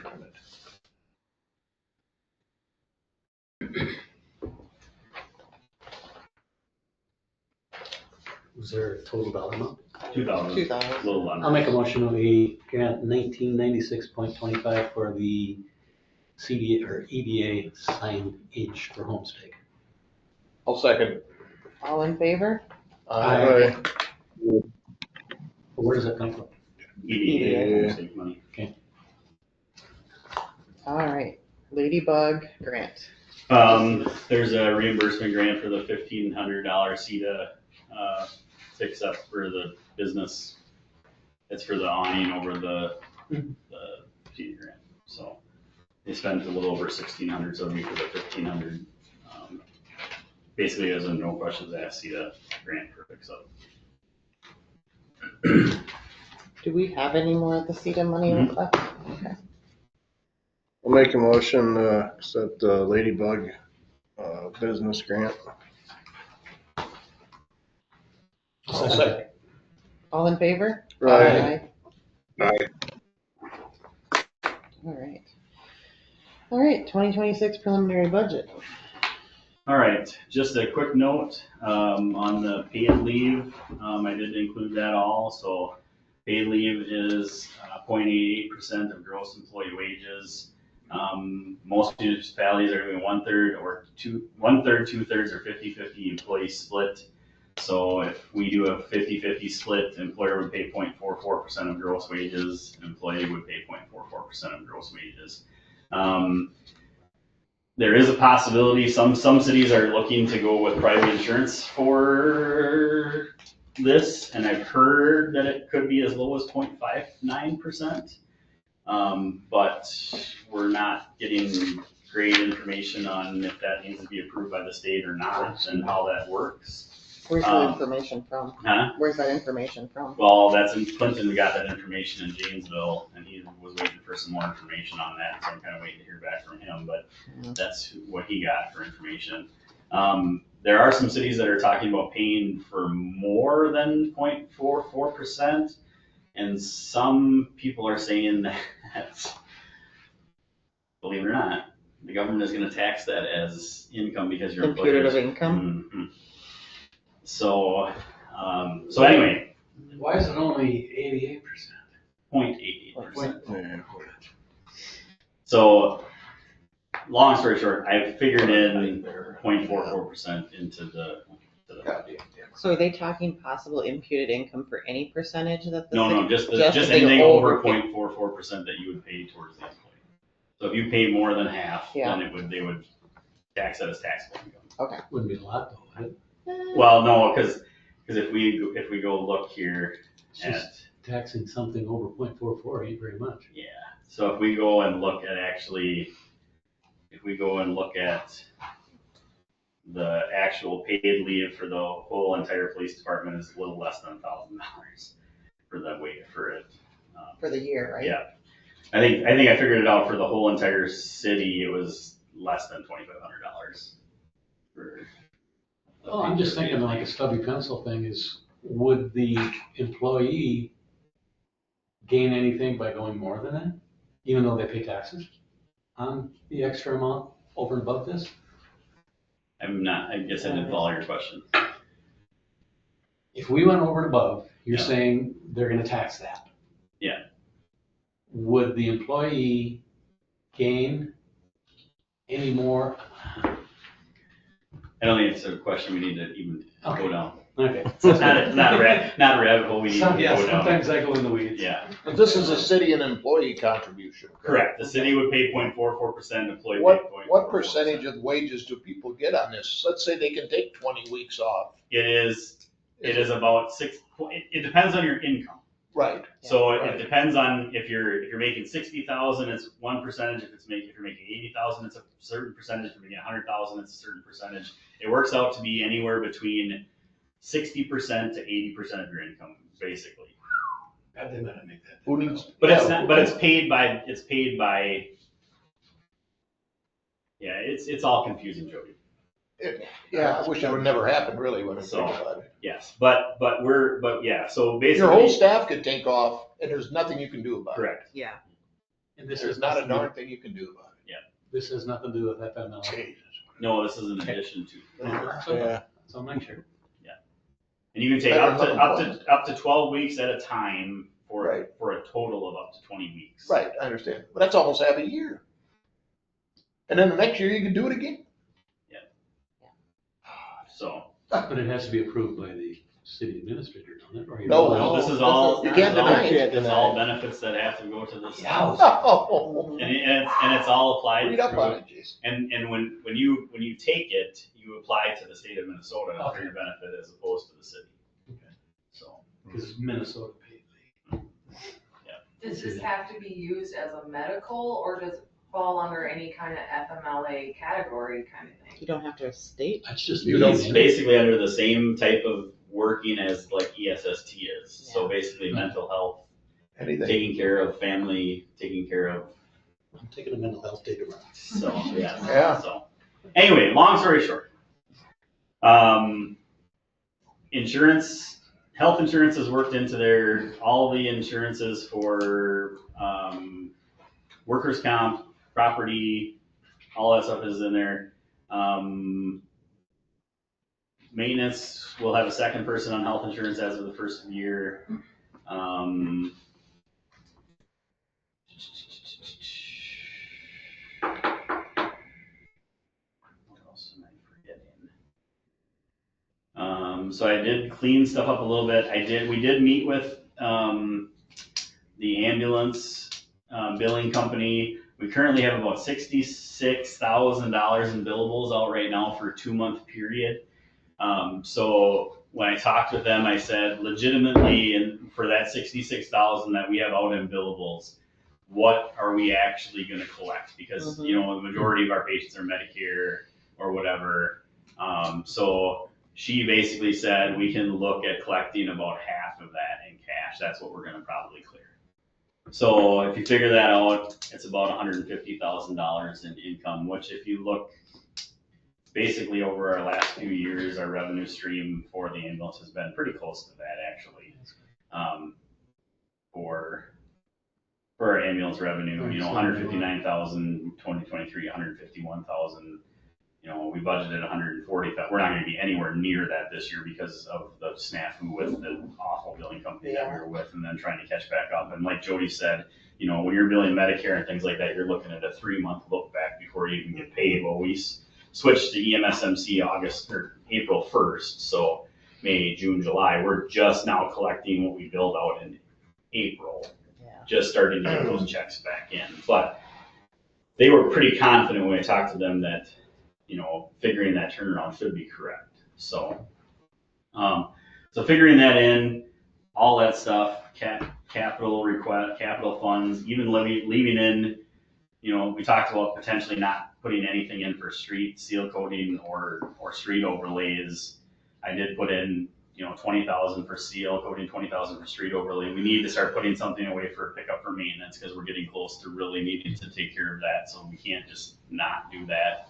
Was there a total dollar amount? 2,000, 2,000. a little under. I'll make a motion that we grant 1996.25 for the CDA or EDA signage for Homestake. I'll second. All in favor? Aye. Where does that come from? EDA, homestake money. All right, Ladybug grant. There's a reimbursement grant for the $1,500 CETA, fix up for the business. It's for the awning over the CETA grant, so they spent a little over 1,600, so it'll be for the 1,500. Basically, as a no questions asked CETA grant for fix up. Do we have any more of the CETA money left? Okay. I'll make a motion to accept the Ladybug business grant. I'll second. All in favor? Right. Aye. All right. All right, 2026 preliminary budget. All right, just a quick note, on the paid leave, I did include that all, so paid leave is 0.88% of gross employee wages. Most municipalities are doing 1/3 or 2/3, or 50-50 employee split. So if we do a 50-50 split, employer would pay 0.44% of gross wages, employee would pay 0.44% of gross wages. There is a possibility, some cities are looking to go with private insurance for this, and I've heard that it could be as low as 0.59%. But we're not getting great information on if that needs to be approved by the state or not, and how that works. Where's the information from? Huh? Where's that information from? Well, that's in Clinton, got that information in Janesville, and he was waiting for some more information on that, so I'm kind of waiting to hear back from him, but that's what he got for information. There are some cities that are talking about paying for more than 0.44%, and some people are saying that, believe it or not, the government is gonna tax that as income because you're Imputative income? Mm-hmm. So anyway. Why is it only 88%? 0.88%. So, long story short, I figured in 0.44% into the. So are they talking possible imputed income for any percentage that the No, city? just anything over 0.44% that you would pay towards the employee. So if you pay more than half, then they would tax that as taxable income. Okay. Wouldn't be a lot though, would it? Well, no, because if we go look here It's just taxing something over 0.44 ain't very much. Yeah, so if we go and look at the actual paid leave for the whole entire police department is a little less than $1,000 for that weight for it. For the year, right? Yeah, I think I figured it out for the whole entire city. It was less than $2,500 for. Oh, I'm just thinking like a stubby pencil thing is, would the employee gain anything by going more than that? Even though they pay taxes on the extra amount over and above this? I guess I didn't follow your question. If we went over and above, you're saying they're gonna tax that. Yeah. Would the employee gain any more? I don't think it's a question we need to even go down. Okay. It's not a rabbit hole we need to go down. Sometimes I go in the weeds. Yeah. But this is a city and employee contribution. Correct. The city would pay 0.44%, employee pay 0.44%. What percentage of wages do people get on this? Let's say they can take 20 weeks off. It is about it depends on your income. Right. So it depends on if you're making 60,000, it's one percentage. If you're making 80,000, it's a certain percentage. If you're making 100,000, it's a certain percentage. It works out to be anywhere between 60% to 80% of your income, basically. God, they might make that. Who needs? But it's not. But it's paid by. Yeah, it's all confusing, Jody. Yeah, I wish it would never happen, really, when I think about it. Yes, but yeah. So basically, Your whole staff could take off, and there's nothing you can do about it. Correct. Yeah. And this There's is not a darn thing you can do about it. Yeah. This has nothing to do with FMLA. No, this is in addition to. Yeah. So make sure. And you can take up to 12 weeks at a time for a total of up to 20 weeks. Right, I understand. But that's almost half a year. And then the next year you can do it again. Yeah. So. But it has to be approved by the city administrator, doesn't it? Or No, this is all. You can't deny it. It's all benefits that have to go to the city. Oh. And it's all applied. Read up on it, Jason. And when you take it, you apply to the state of Minnesota for your benefit as opposed to the city. Okay. So. Because Minnesota paid. Does this have to be used as a medical, or does it fall under any kind of FMLA category kind of thing? You don't have to state. That's just It's basically under the same type of working as like ESST is. So basically mental health, taking care of family, taking care of. I'm taking a mental health day tomorrow. So Yeah. So anyway, long story short, health insurance is worked into all the insurances for workers' comp, property, all that stuff is in there. Maintenance, we'll have a second person on health insurance as of the first of the year. What else am I forgetting? So I did clean stuff up a little bit. We did meet with, the ambulance, billing company. We currently have about $66,000 in billables out right now for a 2-month period. So when I talked with them, I said legitimately, and for that 66,000 that we have out in billables, what are we actually going to collect? Because, the majority of our patients are Medicare or whatever. So she basically said we can look at collecting about half of that in cash. That's what we're going to probably clear. So if you figure that out, it's about $150,000 in income, which if you look basically over our last few years, our revenue stream for the ambulance has been pretty close to that actually. For our ambulance revenue, 159,000, 2023, 151,000. We budgeted 140,000. We're not going to be anywhere near that this year because of the snafu with the awful billing company that we were with, and then trying to catch back up. And like Jody said, when you're billing Medicare and things like that, you're looking at a 3-month look back before you even get paid. Well, we switched to EMSMC April 1st, so May, June, July. We're just now collecting what we billed out in April, just starting to get those checks back in. But they were pretty confident when I talked to them that figuring that turnaround should be correct. So, figuring that in, all that stuff, capital request, capital funds, even leaving in, we talked about potentially not putting anything in for street seal coating or street overlays. I did put in, 20,000 for seal coating, 20,000 for street overlay. We need to start putting something away for pickup for maintenance because we're getting close to really needing to take care of that. So we can't just not do that.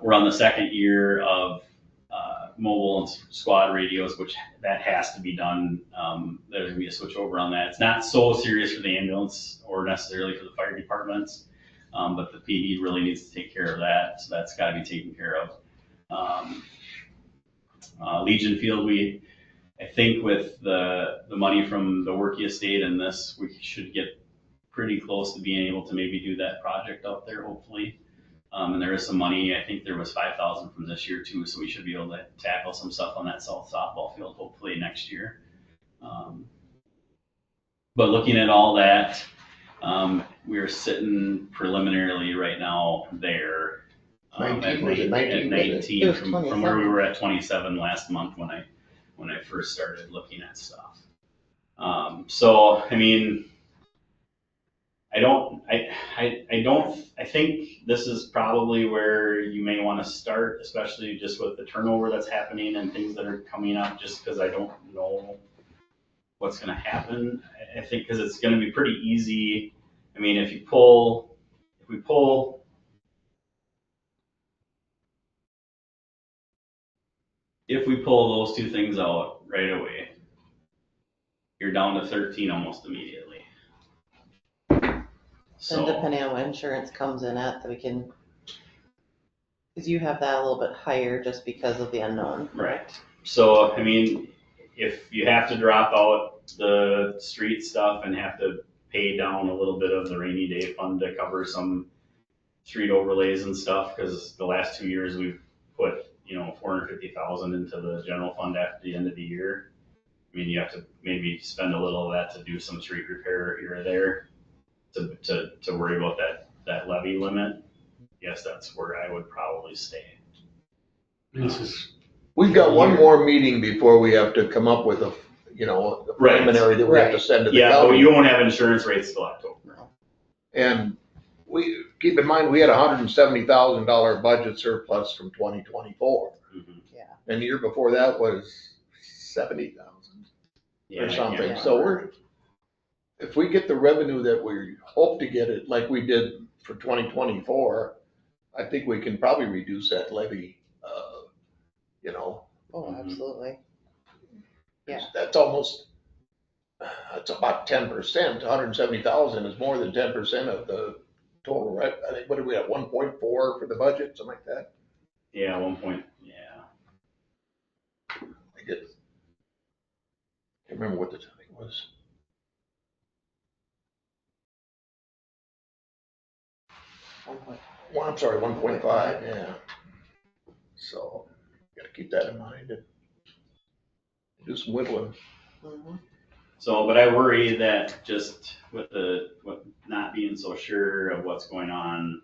We're on the second year of mobile and squad radios, which that has to be done. There's gonna be a switch over on that. It's not so serious for the ambulance or necessarily for the fire departments, but the PD really needs to take care of that. So that's got to be taken care of. Legion Field, I think with the money from the Workey estate and this, we should get pretty close to being able to maybe do that project out there, hopefully. And there is some money. I think there was 5,000 from this year too, so we should be able to tackle some stuff on that south softball field hopefully next year. But looking at all that, we're sitting preliminarily right now there. 19 at 19 from where we were at 27 last month when I first started looking at stuff. So I mean, I think this is probably where you may want to start, especially just with the turnover that's happening and things that are coming up, just because I don't know what's going to happen. I think because it's going to be pretty easy. I mean, if we pull those two things out right away, you're down to 13 almost immediately. So, and depending on what insurance comes in at, that we can, because you have that a little bit higher just because of the unknown. Right. So, I mean, if you have to drop out the street stuff and have to pay down a little bit of the rainy day fund to cover some street overlays and stuff, because the last 2 years we've put, $450,000 into the general fund after the end of the year. I mean, you have to maybe spend a little of that to do some street repair here or there to worry about that levy limit. Yes, that's where I would probably stay. We've got one more meeting before we have to come up with a preliminary that we have to send to the county. But you won't have insurance rates till October. And we keep in mind, we had $170,000 budget surplus from 2024. Mm-hmm. Yeah. And the year before that was 70,000 or something. Yeah. So if we get the revenue that we hope to get it like we did for 2024, I think we can probably reduce that levy, Oh, absolutely. Yeah. That's almost it's about 10%, 170,000 is more than 10% of the total, right? I think, what did we have, 1.4 for the budget, something like that? Yeah, 1 point, yeah. I get, can't remember what the thing was. Well, I'm sorry, 1.5, yeah. So, gotta keep that in mind and do some whittling. Mhm. So, but I worry that just with not being so sure of what's going on.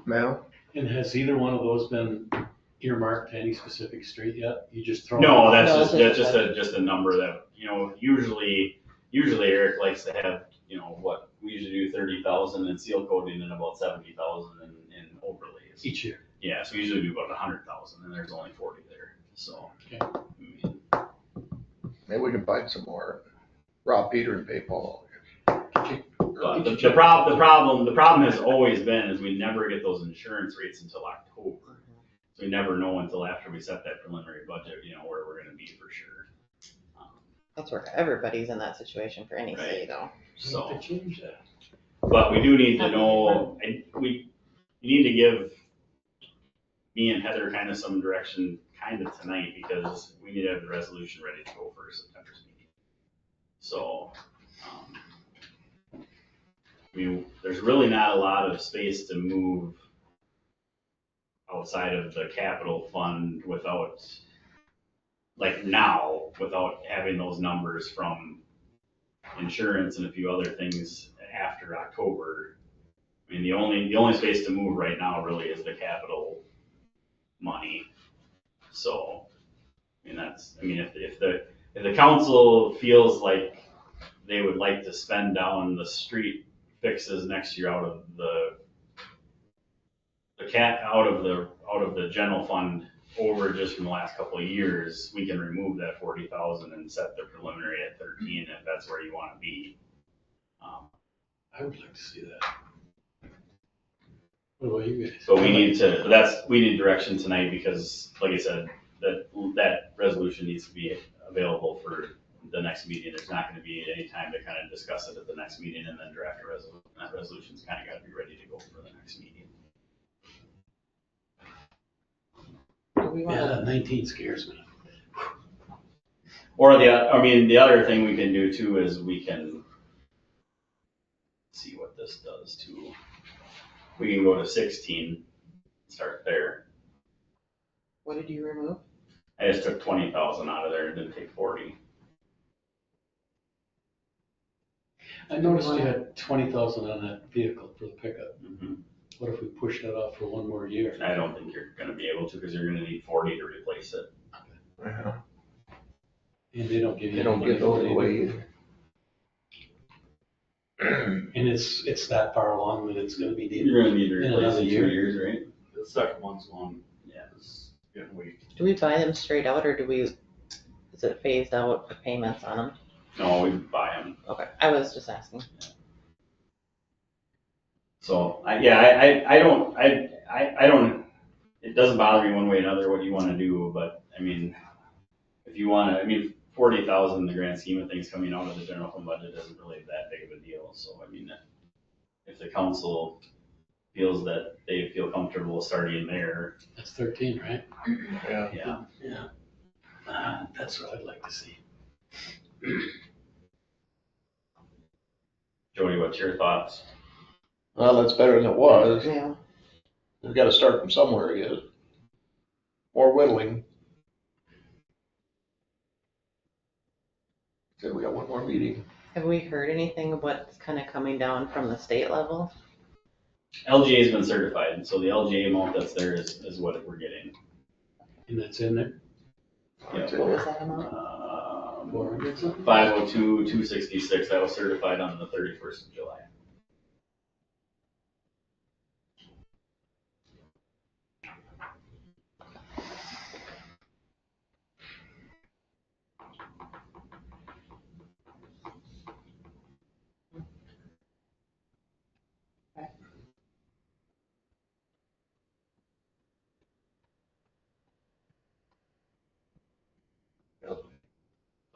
Mal? And has either one of those been earmarked to any specific street yet? You just throw? No, that's No, just, it's just a number that, usually Eric likes to have, what, we usually do 30,000 in seal coating and about 70,000 in overlays. Each year. Yeah, so we usually do about 100,000 and there's only 40 there, so. Okay. I mean, Maybe we can find some more. Rob Peter and pay Paul. But the problem has always been is we never get those insurance rates until October. So we never know until after we set that preliminary budget, where we're gonna be for sure. That's where everybody's in that situation for any city though. So, To change that. but we do need to know, you need to give me and Heather kind of some direction kind of tonight because we need to have the resolution ready to go for September's meeting. So, there's really not a lot of space to move outside of the capital fund without having those numbers from insurance and a few other things after October. I mean, the only space to move right now really is the capital money. So, if the council feels like they would like to spend down the street fixes next year out of the general fund over just from the last couple of years, we can remove that 40,000 and set the preliminary at 13 if that's where you want to be. I would like to see that. What about you guys? But we need direction tonight because, like I said, that resolution needs to be available for the next meeting. There's not going to be any time to kind of discuss it at the next meeting and then draft a resolution. That resolution's kind of got to be ready to go for the next meeting. Yeah, that 19 scares me. Or the other thing we can do too is we can see what this does too. We can go to 16, start there. What did you remove? I just took 20,000 out of there and didn't take 40. I noticed you had 20,000 on that vehicle for the pickup. Mm-hmm. What if we push that off for one more year? I don't think you're going to be able to because you're going to need 40 to replace it. Yeah. And they don't give you. They don't give those away either. And it's that far along that it's gonna be needed. You're going to need to In replace another it in 2 year. years, right? The second one's long, Yeah. it's getting weak. Do we buy them straight out or is it phased out, the payments on them? No, we buy them. Okay, I was just asking. So I don't, it doesn't bother me one way or another what you want to do, but if you want to, 40,000 in the grand scheme of things coming out of the general fund budget isn't really that big of a deal. So if the council feels that they feel comfortable starting there. That's 13, right? Yeah. Yeah. That's what I'd like to see. Jody, what's your thoughts? Well, that's better than it was. Yeah. We've got to start from somewhere yet. More whittling. Said we got one more meeting. Have we heard anything of what's kind of coming down from the state level? LGA's been certified, so the LGA amount that's there is what we're getting. And that's in there? Yeah. What was that amount? 400 something? 502,266, that was certified on the 31st of July.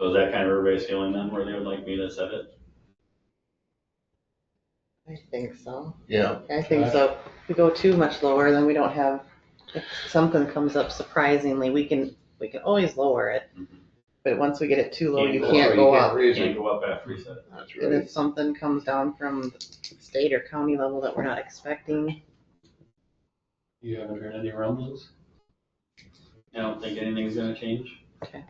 So is that kind of everybody's feeling then, where they would like me to set it? I think so. Yeah. I think so. If we go too much lower, then we don't have, if something comes up surprisingly, we can always lower it. But once we get it too low, you can't go up. Can't go up after we set it. That's And right. if something comes down from the state or county level that we're not expecting, You haven't heard any rumblings? I don't think anything's gonna change. Okay.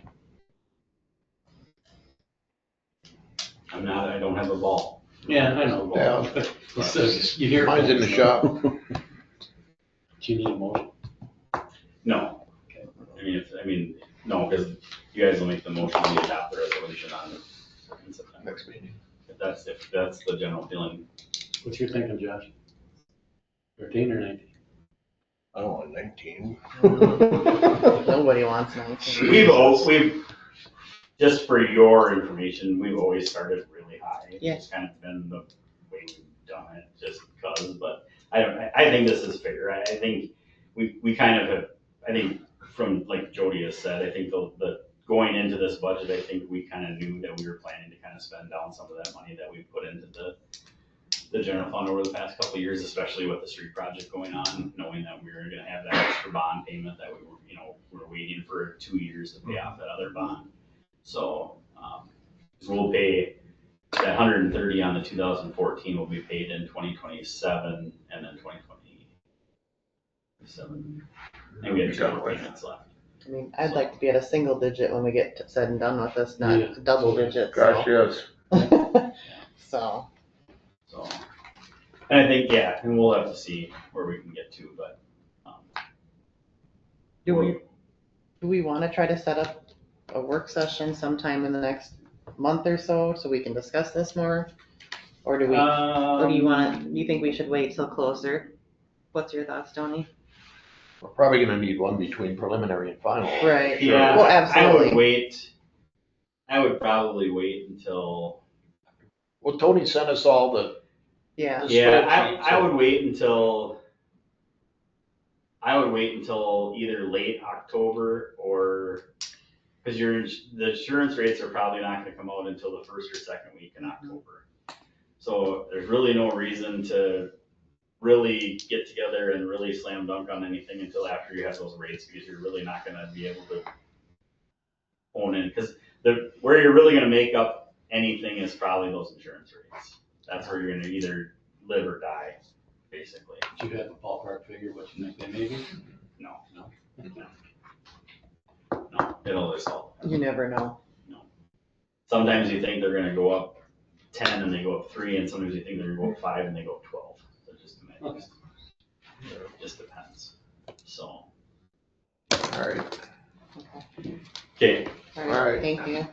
I don't have a ball. Yeah, I know. Yeah. You hear. Mine's in the shop. Do you need a motion? No. No, because you guys will make the motion to adopt the resolution in September. Next meeting. If that's the general feeling. What you thinking, Josh? 13 or 19? I don't want 19. nobody wants 19. We've, just for your information, we've always started really high. Yeah. It's kind of been the way we've done it, just because, but I think this is fair. I think we kind of have, I think from, like Jody has said, I think the going into this budget, I think we kind of knew that we were planning to kind of spend down some of that money that we put into the general fund over the past couple of years, especially with the street project going on, knowing that we were gonna have that extra bond payment that we were waiting for 2 years to pay off that other bond. So, 'cause we'll pay that 130 on the 2014 will be paid in 2027 and then 2027. And we have 2 more payments left. I mean, I'd like to be at a single digit when we get said and done with this, not Yeah. double digits. Gosh, yes. So, And I think, and we'll have to see where we can get to, but. do we want to try to set up a work session sometime in the next month or so we can discuss this more? Or do you think we should wait till closer? What's your thoughts, Tony? We're probably gonna need one between preliminary and final. Right. Yeah, Well, absolutely. I would probably wait until. Well, Tony sent us all the Yeah. Yeah, spreadsheets. I would wait until either late October or, because the insurance rates are probably not gonna come out until the first or second week in October. So there's really no reason to really get together and really slam dunk on anything until after you have those rates, because you're really not gonna be able to hone in, because where you're really gonna make up anything is probably those insurance rates. That's where you're gonna either live or die, basically. Do you have a ballpark figure, what you think they may be? No, it'll just all. You never know. Sometimes you think they're gonna go up 10 and they go up 3, and sometimes you think they're gonna go up 5 and they go up 12. So it just depends. So. All right. Okay. All All right, right. thank you.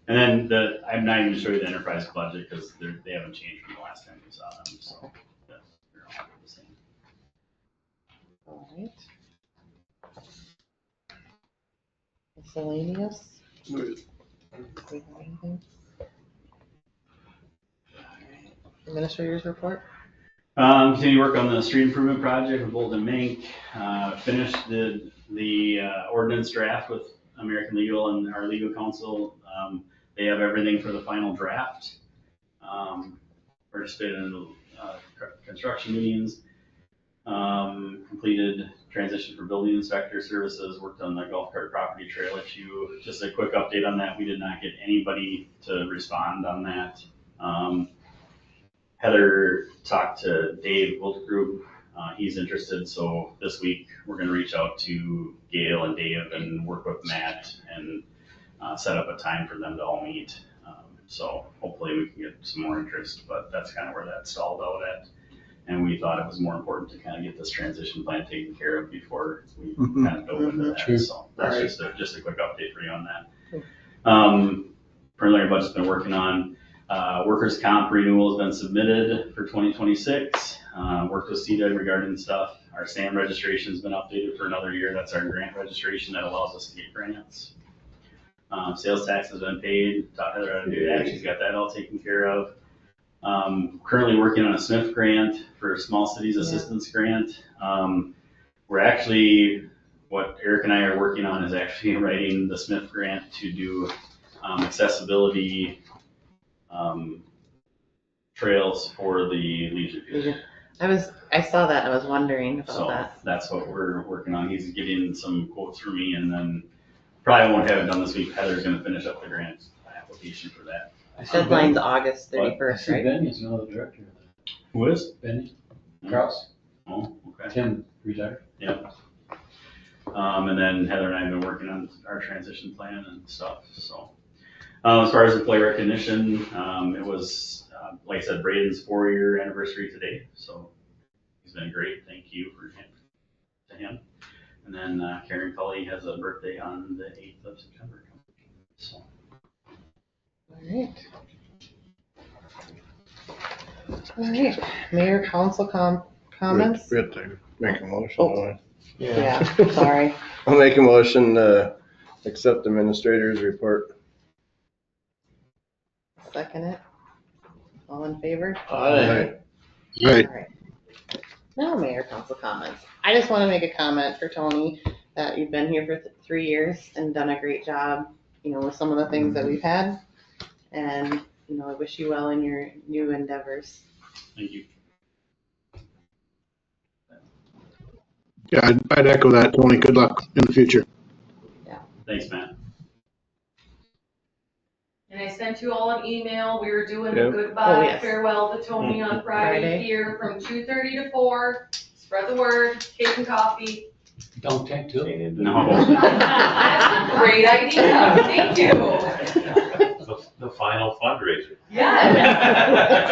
And then I'm not even showing you the enterprise budget because they haven't changed from the last time we saw them, so they're all the same. All right. Miscellaneous? Do we have anything? Administrators report? Continue work on the street improvement project with Bolton Mink. Finished the ordinance draft with American Legal and our legal counsel. They have everything for the final draft. Participated in the construction meetings. Completed transition for building inspector services, worked on the golf cart property trail issue. Just a quick update on that. We did not get anybody to respond on that. Heather talked to Dave Wiltgroup. He's interested, so this week we're gonna reach out to Gail and Dave and work with Matt and set up a time for them to all meet. So hopefully we can get some more interest, but that's kind of where that stalled out at. And we thought it was more important to kind of get this transition plan taken care of before we kind of dove into that. True. So that's Right. just a quick update for you on that. Preliminary budget's been working on. Workers' comp renewal has been submitted for 2026. Worked with CDEG regarding stuff. Our SAM registration's been updated for another year. That's our grant registration that allows us to get grants. Sales tax has been paid. Taught Heather how to do that. She's got that all taken care of. Currently working on a SMIF grant for a small cities assistance grant. We're actually, what Eric and I are working on is actually writing the SMIF grant to do accessibility, trails for the leisure field. I saw that, and I was wondering about So that. that's what we're working on. He's getting some quotes for me, and then probably won't have it done this week. Heather's gonna finish up the grant application for that. Deadline's August I 31st, see right? Benny is now the director of that. Who is? Benny Kraus. Oh, okay. Tim retired. Yep. And then Heather and I have been working on our transition plan and stuff, so. As far as employee recognition, it was, like I said, Braden's 4-year anniversary today, so he's been great, thank you to him. And then Karen Cully has a birthday on the 8th of September, so. All right, mayor council comments? We have to make a motion. Oh. don't Yeah, sorry. we? I'll make a motion to accept the administrator's report. Second it. All in favor? Aye. Right. All right. Now mayor council comments. I just want to make a comment for Tony that you've been here for 3 years and done a great job, with some of the things that we've had. And, I wish you well in your new endeavors. Thank you. Yeah, I'd echo that, Tony. Good luck in the future. Thanks, Matt. And I sent you all an email. We were doing Yep. a goodbye Oh, yes. farewell to Tony on Friday Friday. here from 2:30 to 4. Spread the word, cake and coffee. Don't take two. No. That's a great idea. Thank you. The final fundraiser. Yes.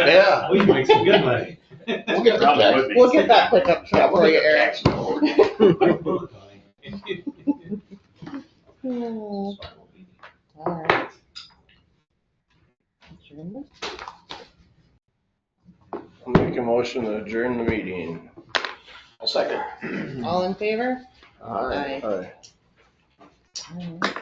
Yeah, We make some good money. we'll get Probably that. would make We'll get sense. that pickup truck for you, Eric. All right. Adjournment? I'll make a motion to adjourn the meeting. I'll second. All in favor? Aye. Aye. All right.